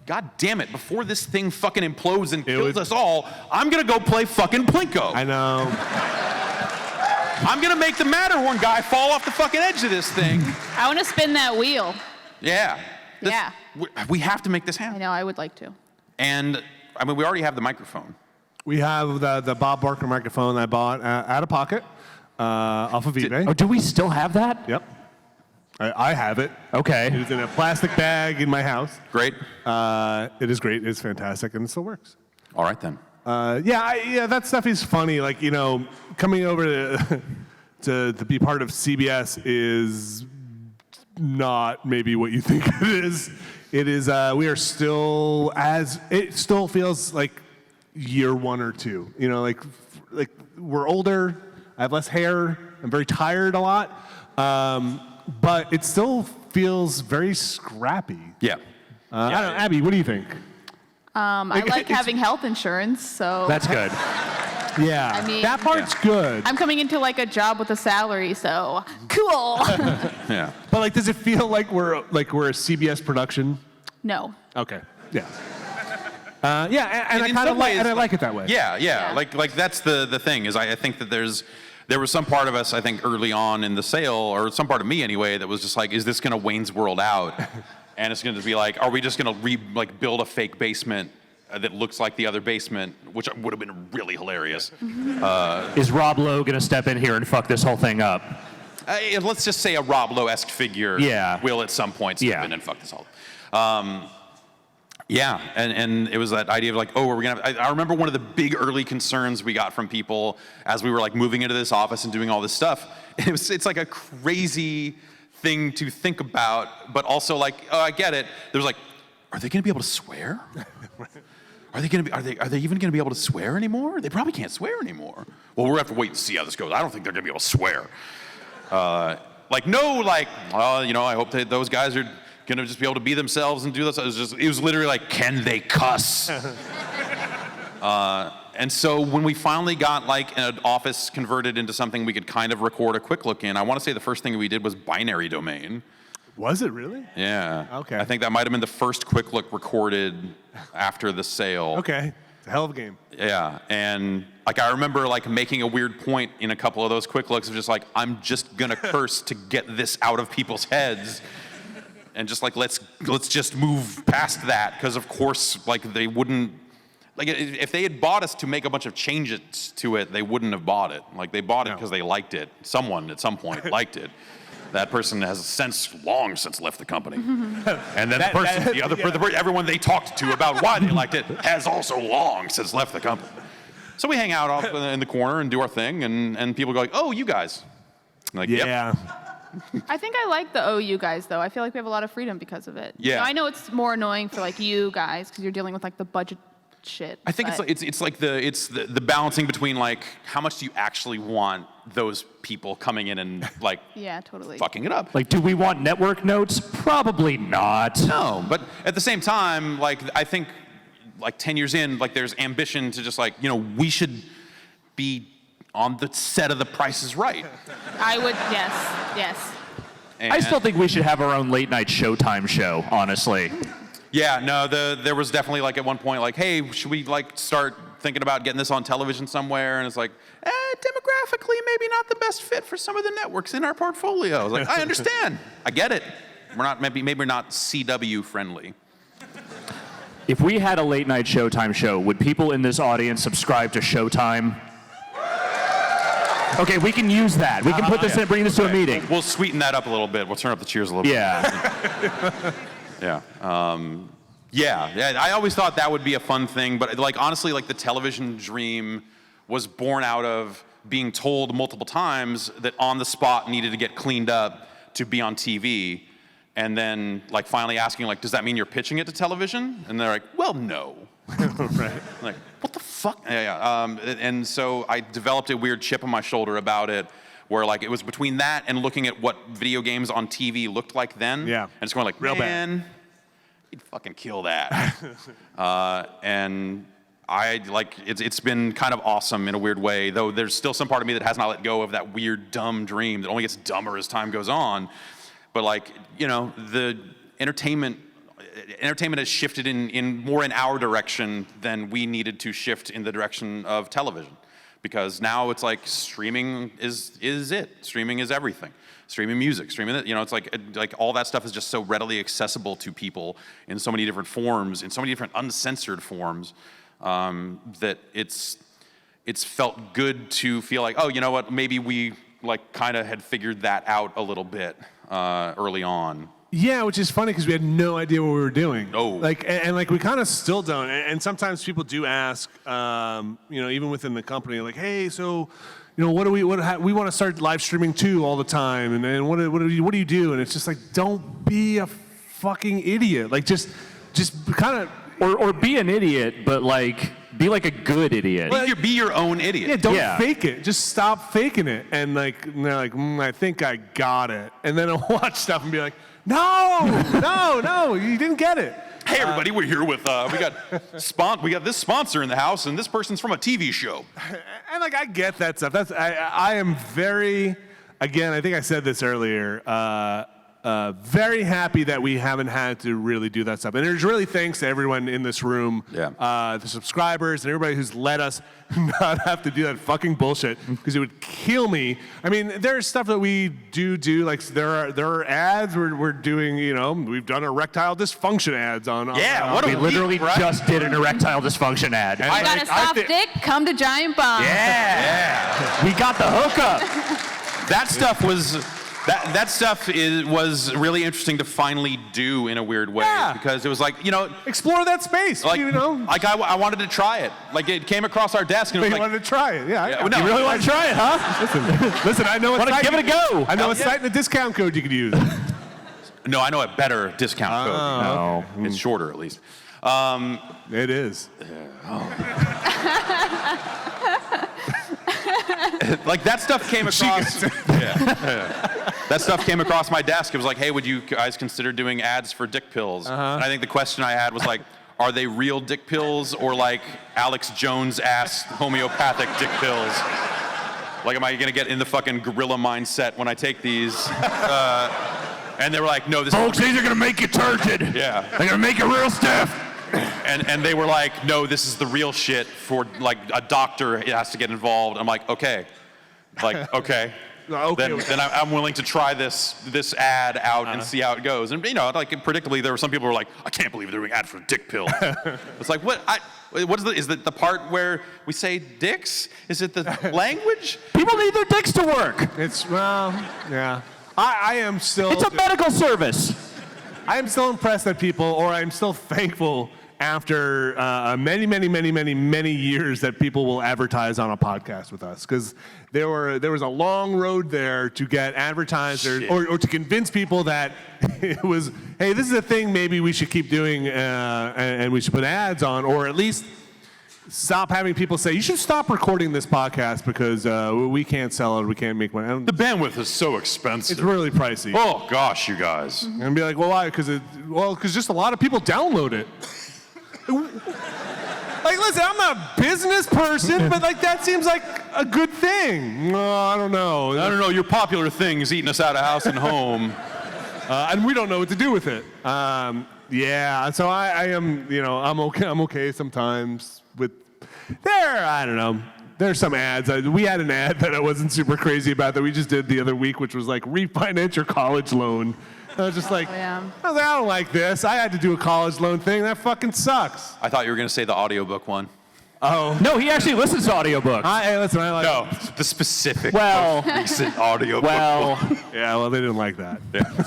God damn it, before this thing fucking implodes and kills us all, I'm gonna go play fucking Plinko. I know. I'm gonna make the Matterhorn guy fall off the fucking edge of this thing. I want to spin that wheel. Yeah. Yeah. We have to make this I happen. know, I would like to. And I mean, we already have the microphone. We have the Bob Barker microphone I bought out of pocket off of eBay. Oh, do we still have that? Yep. I have it. Okay. It is in a plastic bag in my house. Great. It is great. It's fantastic, and it still works. All right then. Yeah, that stuff is funny. Like, coming over to be part of CBS is not maybe what you think it is. It is. We are still it still feels like year 1 or 2. Like we're older. I have less hair. I'm very tired a lot. But it still feels very scrappy. Yeah. I don't know, Abby, what do you think? I like having health insurance, so That's good. Yeah, I mean- that part's good. I'm coming into like a job with a salary, so cool. Yeah. But like, does it feel like we're a CBS production? No. Okay. Yeah. Yeah, and I In kind of some like, ways, and I like it that way. Yeah. Yeah. Like that's the thing is I think that there was some part of us, I think, early on in the sale, or some part of me anyway, that was just like, is this going to Wayne's World out? And it's going to be like, are we just going to build a fake basement that looks like the other basement, which would have been really hilarious. Is Rob Lowe going to step in here and fuck this whole thing up? Let's just say a Rob Lowe-esque figure will at some point step in and fuck this all up. Yeah, and it was that idea of like, oh, are we gonna I remember one of the big early concerns we got from people as we were like moving into this office and doing all this stuff. It's like a crazy thing to think about, but also like, oh, I get it. There's like, are they gonna be able to swear? Are they even gonna be able to swear anymore? They probably can't swear anymore. Well, we're gonna have to wait and see how this goes. I don't think they're gonna be able to swear. Like, no, like, you know, I hope that those guys are gonna just be able to be themselves and do this. It was literally like, can they cuss? And so when we finally got like an office converted into something we could kind of record a quick look in, I want to say the first thing we did was binary domain. Was it really? Yeah. Okay. I think that might have been the first quick look recorded after the sale. Okay. It's a hell of a game. Yeah, and like I remember like making a weird point in a couple of those quick looks of just like, I'm just gonna curse to get this out of people's heads. And just like, let's just move past that, because of course, like they wouldn't, like if they had bought us to make a bunch of changes to it, they wouldn't have bought it. Like they bought it because they liked it. Someone at some point liked it. That person has long since left the company. And then everyone they talked to about why they liked it has also long since left the company. So we hang out off in the corner and do our thing, and people go like, oh, you guys. I'm like, Yeah. Yep. I think I like the OU guys though. I feel like we have a lot of freedom because of it. Yeah. Now, I know it's more annoying for like you guys because you're dealing with like the budget shit. I think but- it's like the balancing between like how much do you actually want those people coming in and like Yeah, totally. fucking it up. Like, do we want network notes? Probably not. No, but at the same time, like I think like 10 years in, like there's ambition to just like, you know, we should be on the set of The Price is Right. I would, yes. And I still think we should have our own late night Showtime show, honestly. Yeah, no, there was definitely like at one point like, hey, should we like start thinking about getting this on television somewhere? And it's like, demographically, maybe not the best fit for some of the networks in our portfolio. I was like, I understand, I get it. We're not maybe we're not CW friendly. If we had a late night Showtime show, would people in this audience subscribe to Showtime? Okay, we can use that. We can put this in, bring this to a meeting. We'll sweeten that up a little bit. We'll turn up the cheers a little bit. Yeah. Yeah. I always thought that would be a fun thing, but like honestly, like the television dream was born out of being told multiple times that On the Spot needed to get cleaned up to be on TV, and then like finally asking like, does that mean you're pitching it to television? And they're like, well, no. Right. I'm like, what the fuck? And so I developed a weird chip on my shoulder about it, where like it was between that and looking at what video games on TV looked like then. Yeah. And it's going like, Real bad. man, you'd fucking kill that. And I like it's been kind of awesome in a weird way, though there's still some part of me that has not let go of that weird dumb dream that only gets dumber as time goes on. But like, you know, the entertainment has shifted in more in our direction than we needed to shift in the direction of television, because now it's like streaming is it. Streaming is everything. Streaming music, streaming it, you know, it's like all that stuff is just so readily accessible to people in so many different forms, in so many different uncensored forms, that it's felt good to feel like, oh, you know what, maybe we like kind of had figured that out a little bit early on. Yeah, which is funny because we had no idea what we were doing. No. Like, and like we kind of still don't. And sometimes people do ask, you know, even within the company, like, hey, so, you know, we want to start live streaming too all the time, and what do you do? And it's just like, don't be a fucking idiot. Like, just kind of. Or be an idiot, but like be like a good idiot. Be your own idiot. Yeah, don't fake it. Just stop faking it. And like, and they're like, I think I got it. And then I'll watch stuff and be like, no, you didn't get it. Hey everybody, we're here with we got this sponsor in the house, and this person's from a TV show. And like, I get that stuff. I am very, again, I think I said this earlier, very happy that we haven't had to really do that stuff. And there's really thanks to everyone in this room, the subscribers and everybody who's let us not have to do that fucking bullshit, because it would kill me. I mean, there's stuff that we do, like there are ads we're doing, you know, we've done erectile dysfunction ads on. We literally just did an erectile dysfunction ad. You got a soft dick? Come to Giant Bomb. Yeah. We got the hookup. That stuff was was really interesting to finally do in a weird way, because it was like, you know, explore that space, like, you know. Like I wanted to try it. Like it came across our desk and it was You like, wanted to try it, yeah. no, You really want to try it, huh? Listen, I know. Want to give it a go? I know a site and a discount code you could use. no, I know a better discount code. No. It's shorter at least. It is. Like that stuff came across. that stuff came across my desk. It was like, hey, would you guys consider doing ads for dick pills? And I think the question I had was like, are they real dick pills or like Alex Jones-ass homeopathic dick pills? Like, am I gonna get in the fucking gorilla mindset when I take these? And they were like, no, this Folks, these are gonna make you turgid. Yeah. They're gonna make you real stiff. And they were like, no, this is the real shit for like a doctor has to get involved. I'm like, okay. Like, okay. Okay. Then I'm willing to try this ad out and see how it goes. And you know, like predictably, there were some people who were like, I can't believe they're doing ad for dick pills. It's like, what is it the part where we say dicks? Is it the language? People need their dicks to work. It's, well, yeah. I am still... It's a medical service. I am still impressed that people, or I'm still thankful after many years that people will advertise on a podcast with us, because there was a long road there to get advertisers or to convince people that it was, hey, this is a thing maybe we should keep doing and we should put ads on, or at least stop having people say, you should stop recording this podcast because we can't sell it, we can't make money. The bandwidth is so expensive. It's really pricey. Oh gosh, you guys. And be like, well, why? Because just a lot of people download it. Like, listen, I'm not a business person, but like that seems like a good thing. I don't know. I don't know. Your popular thing is eating us out of house and home. And we don't know what to do with it. Yeah. So I am, I'm okay. I'm okay sometimes with I don't know. There's some ads. We had an ad that I wasn't super crazy about that we just did the other week, which was like refinance your college loan. I was just like, I don't like this. I had to do a college loan thing. That fucking sucks. I thought you were going to say the audiobook one. Oh. No, he actually listens to audiobooks. Hey, listen, I like No, the specific Well, recent audiobook. Yeah, well, they didn't like that. Yeah.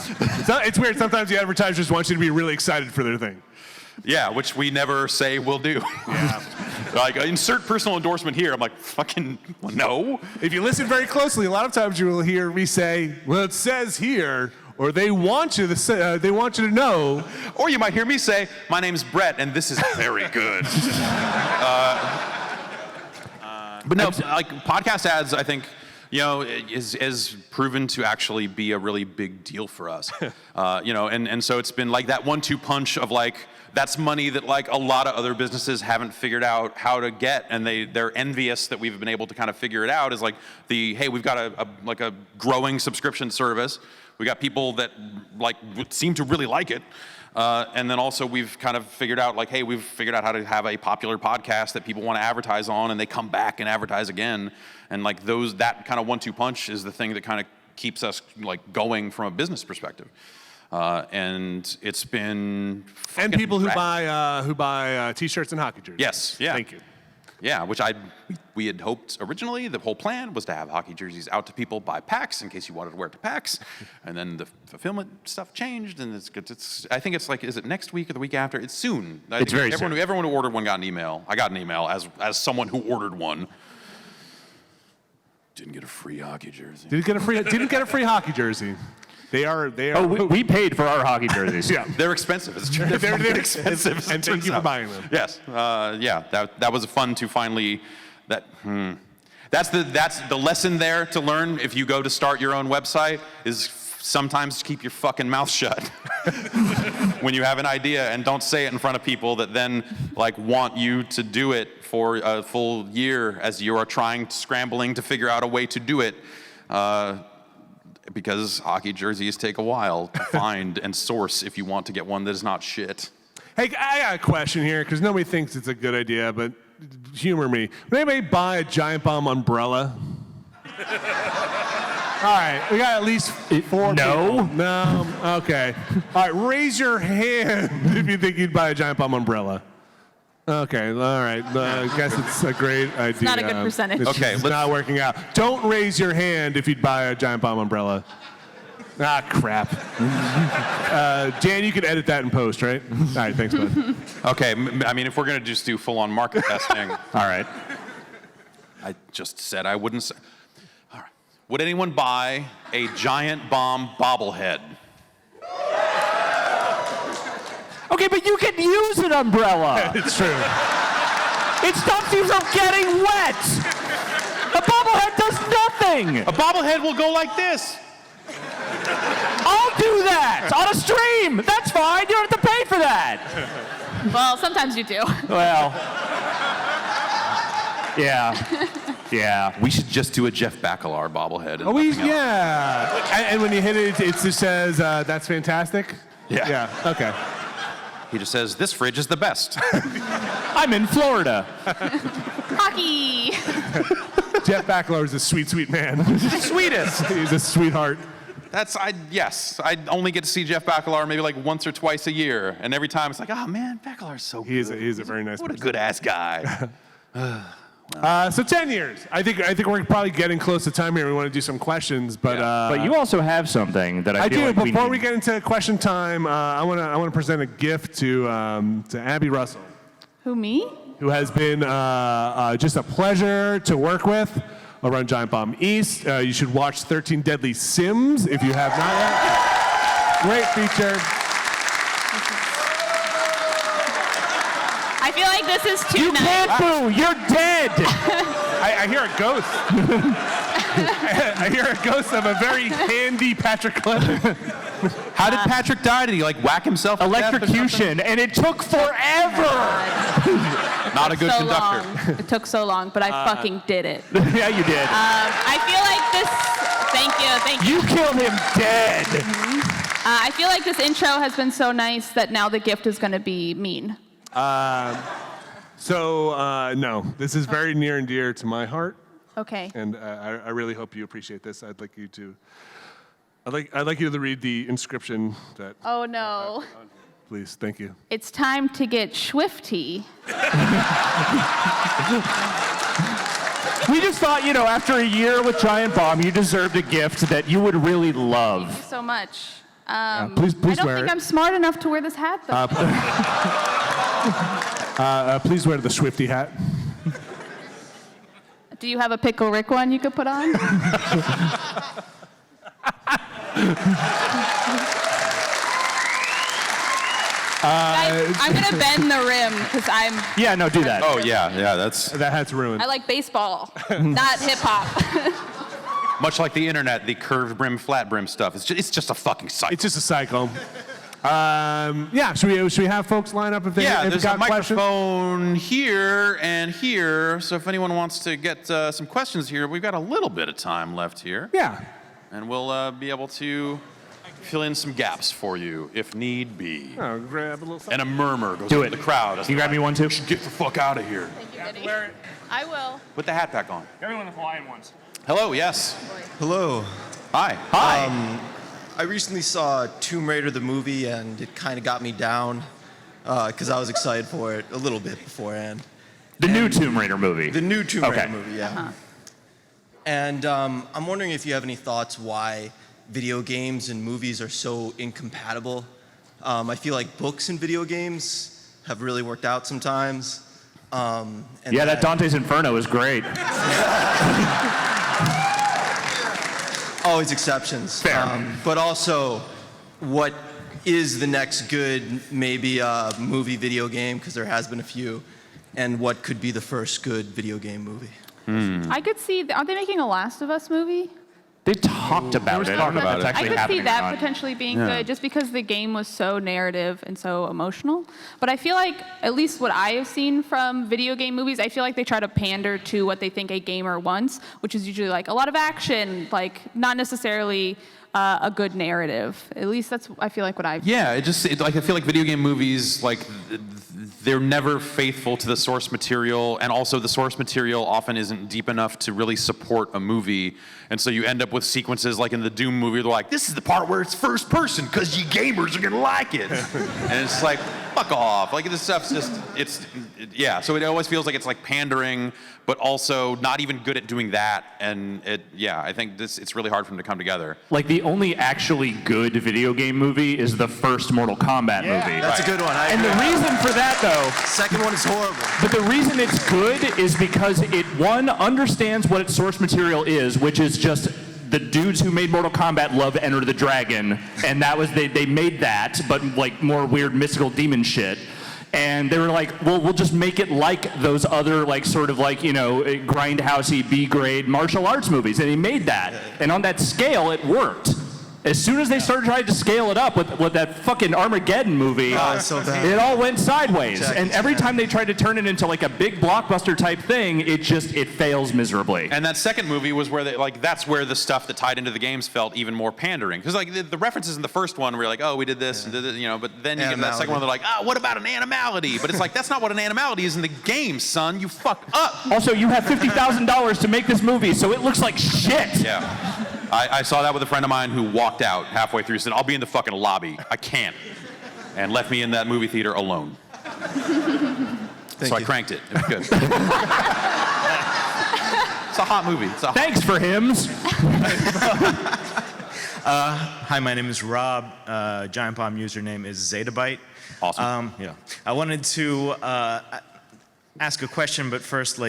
So it's weird. Sometimes the advertisers want you to be really excited for their thing. Yeah, which we never say we'll do. Yeah. Like, insert personal endorsement here. I'm like, fucking no. If you listen very closely, a lot of times you will hear me say, well, it says here, or they want you to say, they want you to know. Or you might hear me say, my name's Brett, and this is very good. But no, like podcast ads, I think, is proven to actually be a really big deal for us. And so it's been like that 1-2 punch of like, that's money that like a lot of other businesses haven't figured out how to get, and they're envious that we've been able to kind of figure it out. Is like hey, we've got a growing subscription service. We got people that like seem to really like it. And then also we've kind of figured out like, hey, we've figured out how to have a popular podcast that people want to advertise on, and they come back and advertise again. And like that kind of 1-2 punch is the thing that kind of keeps us like going from a business perspective. And it's been And people who buy T-shirts and hockey jerseys. Yes, yeah. Thank you. Yeah, which we had hoped originally. The whole plan was to have hockey jerseys out to people by PAX in case you wanted to wear it to PAX, and then the fulfillment stuff changed, and I think it's like, is it next week or the week after? It's soon. It's very soon. Everyone who ordered one got an email. I got an email as someone who ordered one. Didn't get a free hockey jersey. Didn't get a free hocky jersey. They are. Oh, we paid for our hockey jerseys. Yeah. They're expensive. It's true. They're expensive. And thank you for buying them. Yes. That was fun to finally. That's the lesson there to learn if you go to start your own website is sometimes keep your fucking mouth shut when you have an idea, and don't say it in front of people that then like want you to do it for a full year as you are scrambling to figure out a way to do it. Because hockey jerseys take a while to find and source if you want to get one that is not shit. Hey, I got a question here because nobody thinks it's a good idea, but humor me. Would anybody buy a Giant Bomb umbrella? All right, we got at least 4 No. people. No? Okay. All right, raise your hand if you think you'd buy a Giant Bomb umbrella. Okay, all right. I guess it's a great idea. It's not a good percentage. It's not working out. Don't raise your hand if you'd buy a Giant Bomb umbrella. Ah, crap. Jan, you can edit that in post, right? All right, thanks, bud. Okay, I mean, if we're going to just do full-on market testing. All right. I just said I wouldn't say. All right. Would anyone buy a Giant Bomb bobblehead? Okay, but you can use an umbrella. It's true. It stops you from getting wet. A bobblehead does nothing. A bobblehead will go like this. I'll do that on a stream. That's fine. You don't have to pay for that. Well, sometimes you do. Well, yeah. Yeah. We should just do a Jeff Bakalar bobblehead. And Oh, nothing else. yeah. And when you hit it, it just says, "That's fantastic." Yeah. Yeah. Okay. He just says, this fridge is the best. I'm in Florida. Hockey. Jeff Bakalar is a sweet, sweet man. The sweetest. He's a sweetheart. Yes. I only get to see Jeff Bakalar maybe like once or twice a year. And every time it's like, oh man, Bakalar's so good. He's a very nice What a person. good ass guy. So 10 years. I think we're probably getting close to time here. We want to do some questions, but But you also have something that I feel do. like Before we need. get into question time, I want to present a gift to Abby Russell, Who, me? who has been just a pleasure to work with over on Giant Bomb East. You should watch 13 Deadly Sims if you have not yet. Great feature. I feel like this is too You nice. can't boo. You're dead. I hear a ghost. I hear a ghost of a very handy Patrick Clement. How did Patrick die? Did he like whack himself to death or something? Electrocution, and it took forever. Not a good so conductor. long. It took so long, but I fucking did it. Yeah, you did. I feel like this. Thank you. You killed him dead. I feel like this intro has been so nice that now the gift is going to be mean. No, this is very near and dear to my heart, Okay. and I really hope you appreciate this. I'd like you to read the inscription that. Oh no. Please, thank you. It's time to get shwifty. We just thought, after a year with Giant Bomb, you deserved a gift that you would really love. So much. Please I don't wear think it. I'm smart enough to wear this hat though. Please wear the Swifty hat. Do you have a Pickle Rick one you could put on? Guys, I'm gonna bend the rim because Yeah, no, do that. Oh yeah, that's That hat's ruined. I like baseball, not hip hop. much like the internet, the curved brim, flat brim stuff. It's just a fucking cycle. It's just a cycle. Should we have folks line up if they if there's got a questions? microphone here and here. So if anyone wants to get some questions here, we've got a little bit of time left here. Yeah. And we'll be able to fill in some gaps for you if need be. Oh, grab a little. And a murmur goes Do through it. the crowd. as Can you grab me one too? Get the fuck out of here. I will. Put the hat back on. Everyone the Hawaiian ones. Hello, yes. Hello. Hi. Hi. I recently saw Tomb Raider the movie, and it kind of got me down because I was excited for it a little bit beforehand. The new Tomb Raider movie. The new Tomb Raider Okay. movie, yeah. And I'm wondering if you have any thoughts why video games and movies are so incompatible. I feel like books and video games have really worked out sometimes. Yeah, that Dante's Inferno is great. Always exceptions. Fair. But also, what is the next good, maybe movie video game, because there has been a few, and what could be the first good video game movie? I could see. Aren't they making a Last of Us movie? They talked about it. I don't know if about that's it. I actually could happening see or that not. potentially being Yeah. good, just because the game was so narrative and so emotional. But I feel like, at least what I have seen from video game movies, I feel like they try to pander to what they think a gamer wants, which is usually like a lot of action, like not necessarily a good narrative. At least that's, I feel like, what I've. Yeah, I feel like video game movies, they're never faithful to the source material, and also the source material often isn't deep enough to really support a movie, and so you end up with sequences like in the Doom movie, they're like, this is the part where it's first person, because you gamers are gonna like it. And it's like, fuck off. Like, this stuff's just, so it always feels like it's like pandering, but also not even good at doing that, and I think it's really hard for them to come together. Like, the only actually good video game movie is the first Mortal Kombat movie. That's a good one. I And the agree. reason for that, though, Second one is horrible. but the reason it's good is because it, one, understands what its source material is, which is just the dudes who made Mortal Kombat love Enter the Dragon, and that was, they made that, but like more weird mystical demon shit. And they were like, well, we'll just make it like those other, like, sort of like, grindhousey B-grade martial arts movies. And he made that. And on that scale, it worked. As soon as they started trying to scale it up with that fucking Armageddon movie, it's so bad. it all went sideways. Jackie And every Chan. time they tried to turn it into like a big blockbuster type thing, it fails miserably. And that second movie was where that's where the stuff that tied into the games felt even more pandering. Because like the references in the first one were like, oh, we did this and did this, you know, but then you get in that second one, they're like, oh, what about an animality? But it's like, that's not what an animality is in the game, son. You fuck up. Also, you have $50,000 to make this movie, so it looks like shit. Yeah. I saw that with a friend of mine who walked out halfway through, said, I'll be in the fucking lobby. I can't. And left me in that movie theater alone. So I cranked it. It was good. It's a hot movie. Thanks for hymns. Hi, my name is Rob. Giant Bomb username is Zetabyte. Awesome. I wanted to ask a question, but first,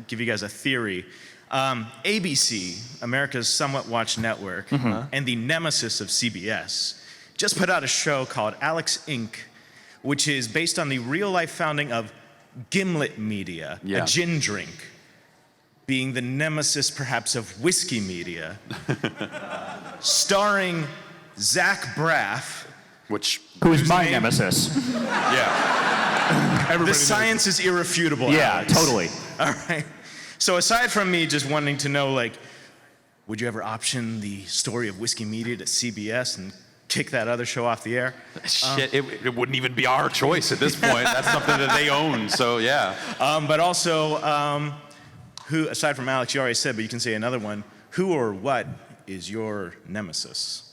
give you guys a theory. ABC, America's somewhat watched network, and the nemesis of CBS, just put out a show called Alex Inc., which is based on the real-life founding of Gimlet Media, a gin drink, being the nemesis, perhaps, of whiskey media, starring Zach Braff. Who is my nemesis. Yeah. The science is irrefutable. Yeah, Alex. totally. All right. So aside from me just wanting to know, would you ever option the story of whiskey media to CBS and kick that other show off the air? Shit, it wouldn't even be our choice at this point. That's something that they own, so yeah. But also, who, aside from Alex, you already said, but you can say another one, who or what is your nemesis?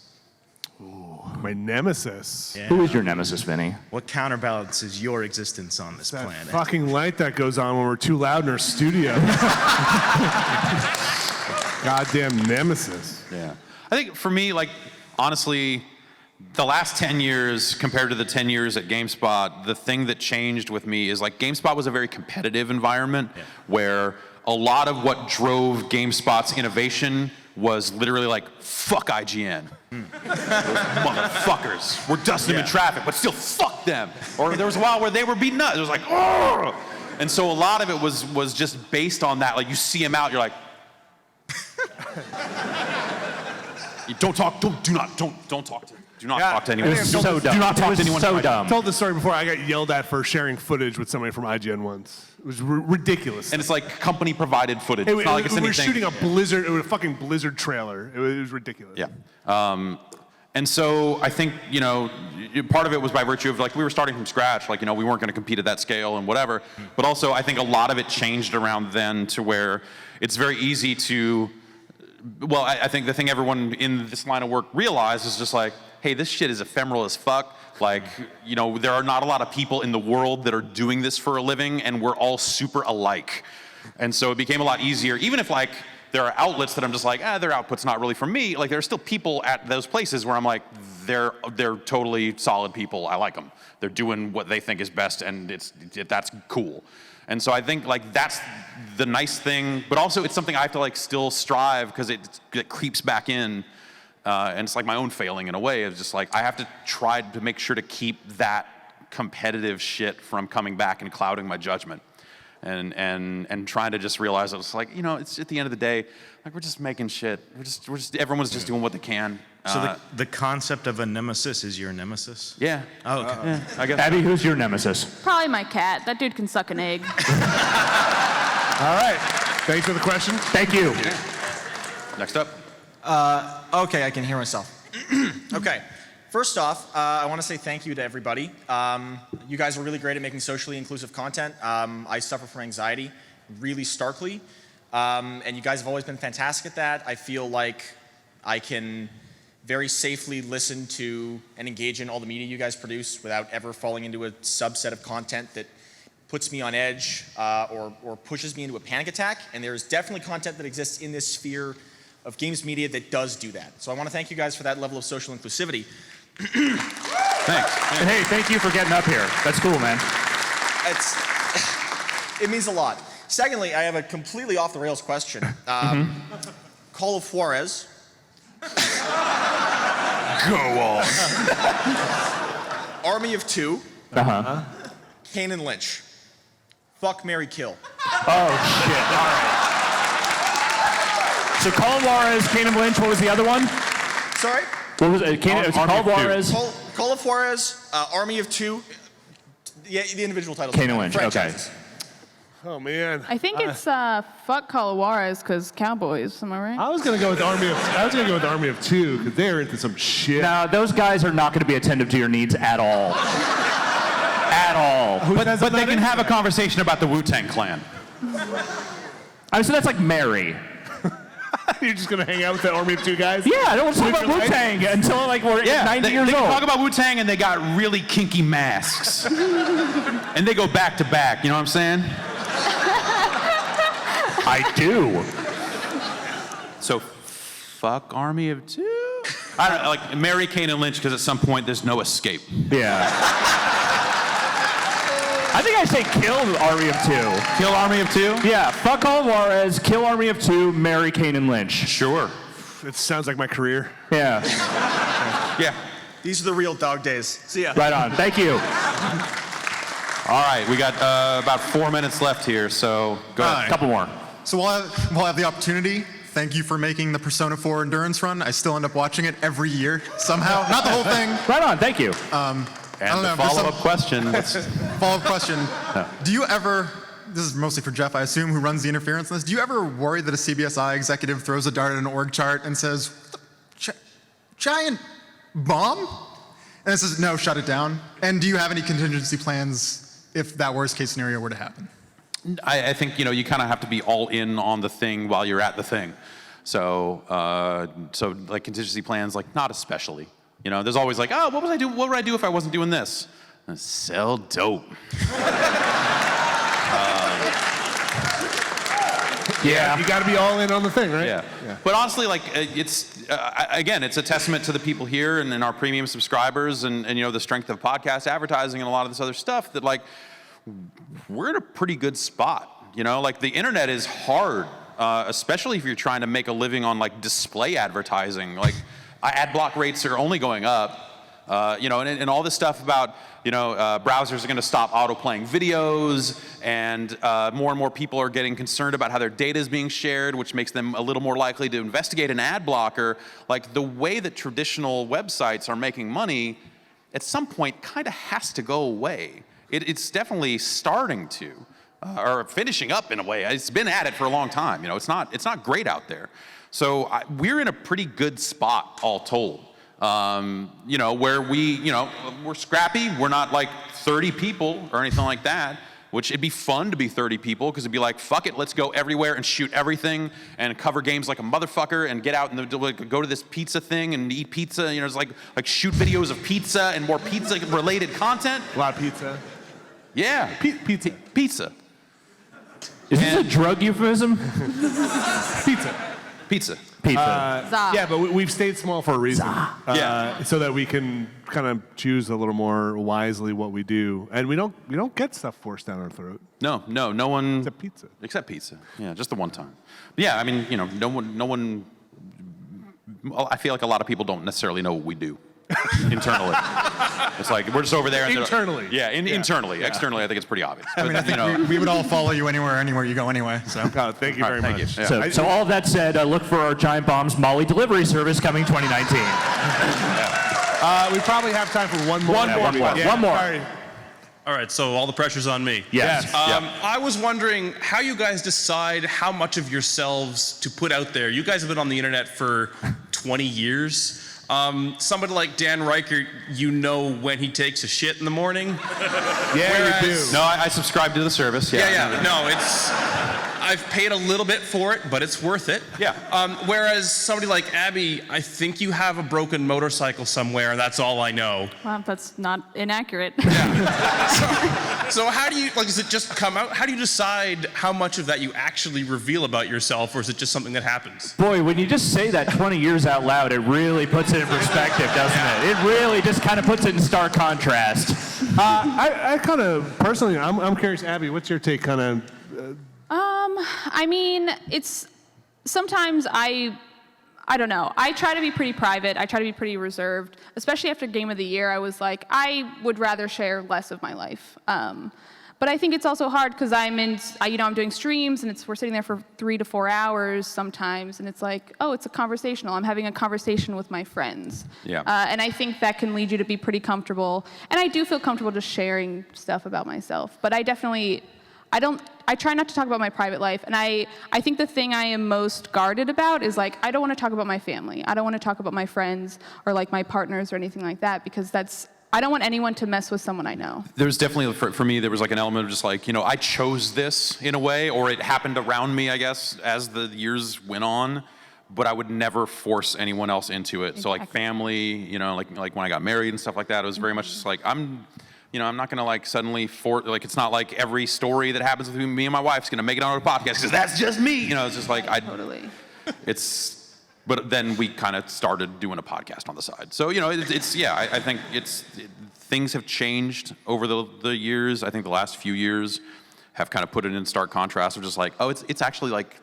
My nemesis. Yeah. Who is your nemesis, Vinny? What counterbalances your existence on this That planet? fucking light that goes on when we're too loud in our studio. Goddamn nemesis. Yeah. I think for me, honestly, the last 10 years compared to the 10 years at GameSpot, the thing that changed with me is GameSpot was a very competitive environment where a lot of what drove GameSpot's innovation was literally fuck IGN. Those motherfuckers. We're dusting them in traffic, but still fuck them. Or there was a while where they were beaten up. It was oh! And so a lot of it was just based on that. You see them out, you're like, you don't talk, don't talk to anyone. It was so dumb. Do not talk to anyone. So dumb. I told this story before. I got yelled at for sharing footage with somebody from IGN once. It was ridiculous. And it's company provided footage. It's not like it's we were anything. shooting a Blizzard, it was a fucking Blizzard trailer. It was ridiculous. Yeah. And so I think, part of it was by virtue of we were starting from scratch, we weren't going to compete at that scale and whatever. But also I think a lot of it changed around then to where it's very easy to, I think the thing everyone in this line of work realized is just hey, this shit is ephemeral as fuck. There are not a lot of people in the world that are doing this for a living, and we're all super alike. And so it became a lot easier, even if there are outlets that I'm just their output's not really for me. There are still people at those places where I'm they're totally solid people. I like them. They're doing what they think is best, and that's cool. And so I think that's the nice thing, but also it's something I have to still strive because it creeps back in. And it's my own failing in a way. It's just I have to try to make sure to keep that competitive shit from coming back and clouding my judgment. And trying to just realize that it's it's at the end of the day, we're just making shit. Everyone's just doing what they can. So the concept of a nemesis is your nemesis? Yeah. Oh, okay. Yeah, I guess. Abby, who's your nemesis? Probably my cat. That dude can suck an egg. All right. Thanks for the question. Thank you. Next up. Okay, I can hear myself. Okay, first off, I want to say thank you to everybody. You guys are really great at making socially inclusive content. I suffer from anxiety really starkly, and you guys have always been fantastic at that. I feel like I can very safely listen to and engage in all the media you guys produce without ever falling into a subset of content that puts me on edge or pushes me into a panic attack. And there's definitely content that exists in this sphere of games media that does do that. So I want to thank you guys for that level of social inclusivity. Thanks. And hey, thank you for getting up here. That's cool, man. It means a lot. Secondly, I have a completely off the rails question. Call of Juarez. Go on. Army of Two. Kane and Lynch. Fuck, marry, kill. Oh, shit. All right. So Colin Juarez, Kane and Lynch, what was the other one? Sorry? What was it? It's Army called of Two. Juarez. Call of Juarez, Army of Two. Yeah, the individual titles. Kane and Lynch, okay. Franchises. Oh man. I think it's fuck Calawares because Cowboys. Am I right? I was gonna go with Army of Two because they're into some shit. Now, those guys are not going to be attentive to your needs at all. At all. But they can have a conversation about the Wu-Tang Clan. I mean, so that's like Mary. You're just gonna hang out with the Army of Two guys? Yeah, I don't want to talk Live about your life? Wu-Tang until like we're 90 they years can old. talk about Wu-Tang and they got really kinky masks. And they go back to back, you know what I'm saying? I do. So, fuck Army of Two? I don't know, like, marry Kane and Lynch, because at some point there's no escape. Yeah. I think I say kill Army of Two. Kill Army of Two? Yeah, fuck all Juarez, kill Army of Two, marry Kane and Lynch. Sure. It sounds like my career. Yeah, Yeah. These are the real dog days. See ya. right on. Thank you. All right, we got about 4 minutes left here, so go ahead. A couple more. So while I have the opportunity, thank you for making the Persona 4 endurance run. I still end up watching it every year somehow. Not the whole thing. Right on, thank you. And I don't the know, there's follow-up some- question. Follow-up question. Do you ever, this is mostly for Jeff, I assume, who runs the interference list, do you ever worry that a CBSI executive throws a dart at an org chart and says, giant bomb? And it says, no, shut it down. And do you have any contingency plans if that worst case scenario were to happen? I think, you know, you kind of have to be all in on the thing while you're at the thing. So, like contingency plans, like not especially. You know, there's always like, oh, what would I do if I wasn't doing this? Sell dope. Yeah. You got to be all in on the thing, right? Yeah. But honestly, like, it's, again, it's a testament to the people here and our premium subscribers and, you know, the strength of podcast advertising and a lot of this other stuff that, like, we're in a pretty good spot. You know, like, the internet is hard, especially if you're trying to make a living on, like, display advertising. Like, ad block rates are only going up. You know, and all this stuff about, you know, browsers are going to stop auto-playing videos, and more people are getting concerned about how their data is being shared, which makes them a little more likely to investigate an ad blocker. Like, the way that traditional websites are making money, at some point, kind of has to go away. It's definitely starting to, or finishing up in a way. It's been at it for a long time. You know, it's not great out there. So we're in a pretty good spot, all told. You know, where we're scrappy. We're not like 30 people or anything like that, which it'd be fun to be 30 people because it'd be like, fuck it, let's go everywhere and shoot everything and cover games like a motherfucker and get out and go to this pizza thing and eat pizza. You know, it's like shoot videos of pizza and more pizza-related content. A lot of pizza. Yeah, Pizza. pizza. Is this a drug euphemism? Pizza. Pizza. Pizza. Yeah, but we've stayed small for a reason. Yeah. So that we can kind of choose a little more wisely what we do, and we don't get stuff forced down our throat. No one. Except pizza. Except pizza. Yeah, just the one time. But yeah, I mean, you know, no one. I feel like a lot of people don't necessarily know what we do internally. It's like we're just over there. And Internally. Internally. Yeah. Externally, I think it's pretty obvious. I mean, I think we would all follow you anywhere you go anyway. So. Oh, thank you very Thank much. you. Yeah. So all of that said, look for our Giant Bombs Molly delivery service coming 2019. We probably have time for one more. One more. Yeah, One more. sorry. All right, so all the pressure's on me. Yes. I was wondering how you guys decide how much of yourselves to put out there. You guys have been on the internet for 20 years. Somebody like Dan Reichert, you know when he takes a shit in the morning. Yeah, you do. No, I subscribe to the service. Yeah. No, I've paid a little bit for it, but it's worth it. Yeah. Whereas somebody like Abby, I think you have a broken motorcycle somewhere, and that's all I know. Well, that's not inaccurate. So how do you, like, does it just come out? How do you decide how much of that you actually reveal about yourself, or is it just something that happens? Boy, when you just say that 20 years out loud, it really puts it in perspective, doesn't it? It really just kind of puts it in stark contrast. I kind of personally, I'm curious, Abby, what's your take? Kind of. I mean, it's sometimes I don't know. I try to be pretty private. I try to be pretty reserved. Especially after Game of the Year, I was like, I would rather share less of my life. But I think it's also hard because I'm doing streams and we're sitting there for 3 to 4 hours sometimes, and it's like, oh, it's a conversational. I'm having a conversation with my friends. Yeah. And I think that can lead you to be pretty comfortable. And I do feel comfortable just sharing stuff about myself. But I try not to talk about my private life. And I think the thing I am most guarded about is like, I don't want to talk about my family. I don't want to talk about my friends or like my partners or anything like that, because I don't want anyone to mess with someone I know. There's definitely, for me, there was like an element of just like, I chose this in a way, or it happened around me, I guess, as the years went on, but I would never force anyone else into it. So like family, like when I got married and stuff like that, it was very much just like, I'm not gonna like suddenly it's not like every story that happens with me and my wife's gonna make it on a podcast because that's just me. It's just like, Totally. But then we kind of started doing a podcast on the side. So, I think things have changed over the years. I think the last few years have kind of put it in stark contrast of just like, oh, it's actually like,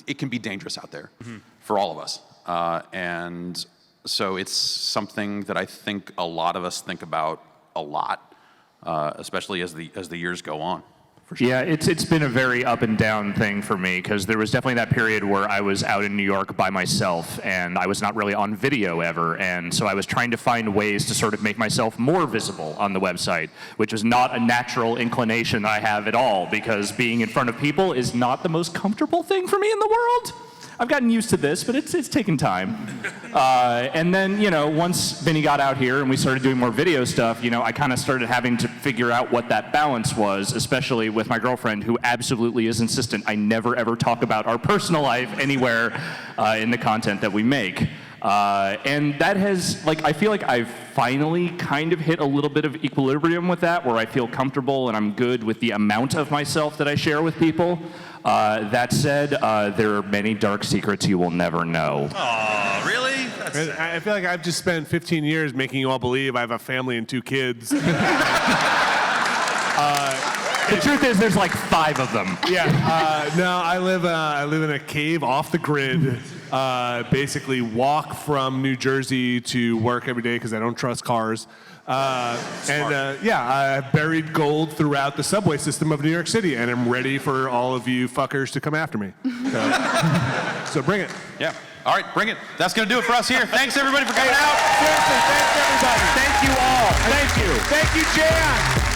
it can be dangerous out there for all of us. And so it's something that I think a lot of us think about a lot, especially as the years go on. For sure. Yeah, it's been a very up and down thing for me, because there was definitely that period where I was out in New York by myself and I was not really on video ever, and so I was trying to find ways to sort of make myself more visible on the website, which was not a natural inclination I have at all, because being in front of people is not the most comfortable thing for me in the world. I've gotten used to this, but it's taken time. And then, once Vinny got out here and we started doing more video stuff, I kind of started having to figure out what that balance was, especially with my girlfriend, who absolutely is insistent I never ever talk about our personal life anywhere in the content that we make. And that has, I feel like I've finally kind of hit a little bit of equilibrium with that, where I feel comfortable and I'm good with the amount of myself that I share with people. That said, there are many dark secrets you will never know. Oh, really? I feel like I've just spent 15 years making you all believe I have a family and 2 kids. The truth is, there's like 5 of them. Yeah. No, I live in a cave off the grid. Basically, walk from New Jersey to work every day because I don't trust cars. I buried gold throughout the subway system of New York City, and I'm ready for all of you fuckers to come after me. So bring it. Yeah. All right, bring it. That's going to do it for us here. Thanks, everybody, for coming out. Seriously, thanks, everybody. Thank you all. Thank you. Thank you, Jan.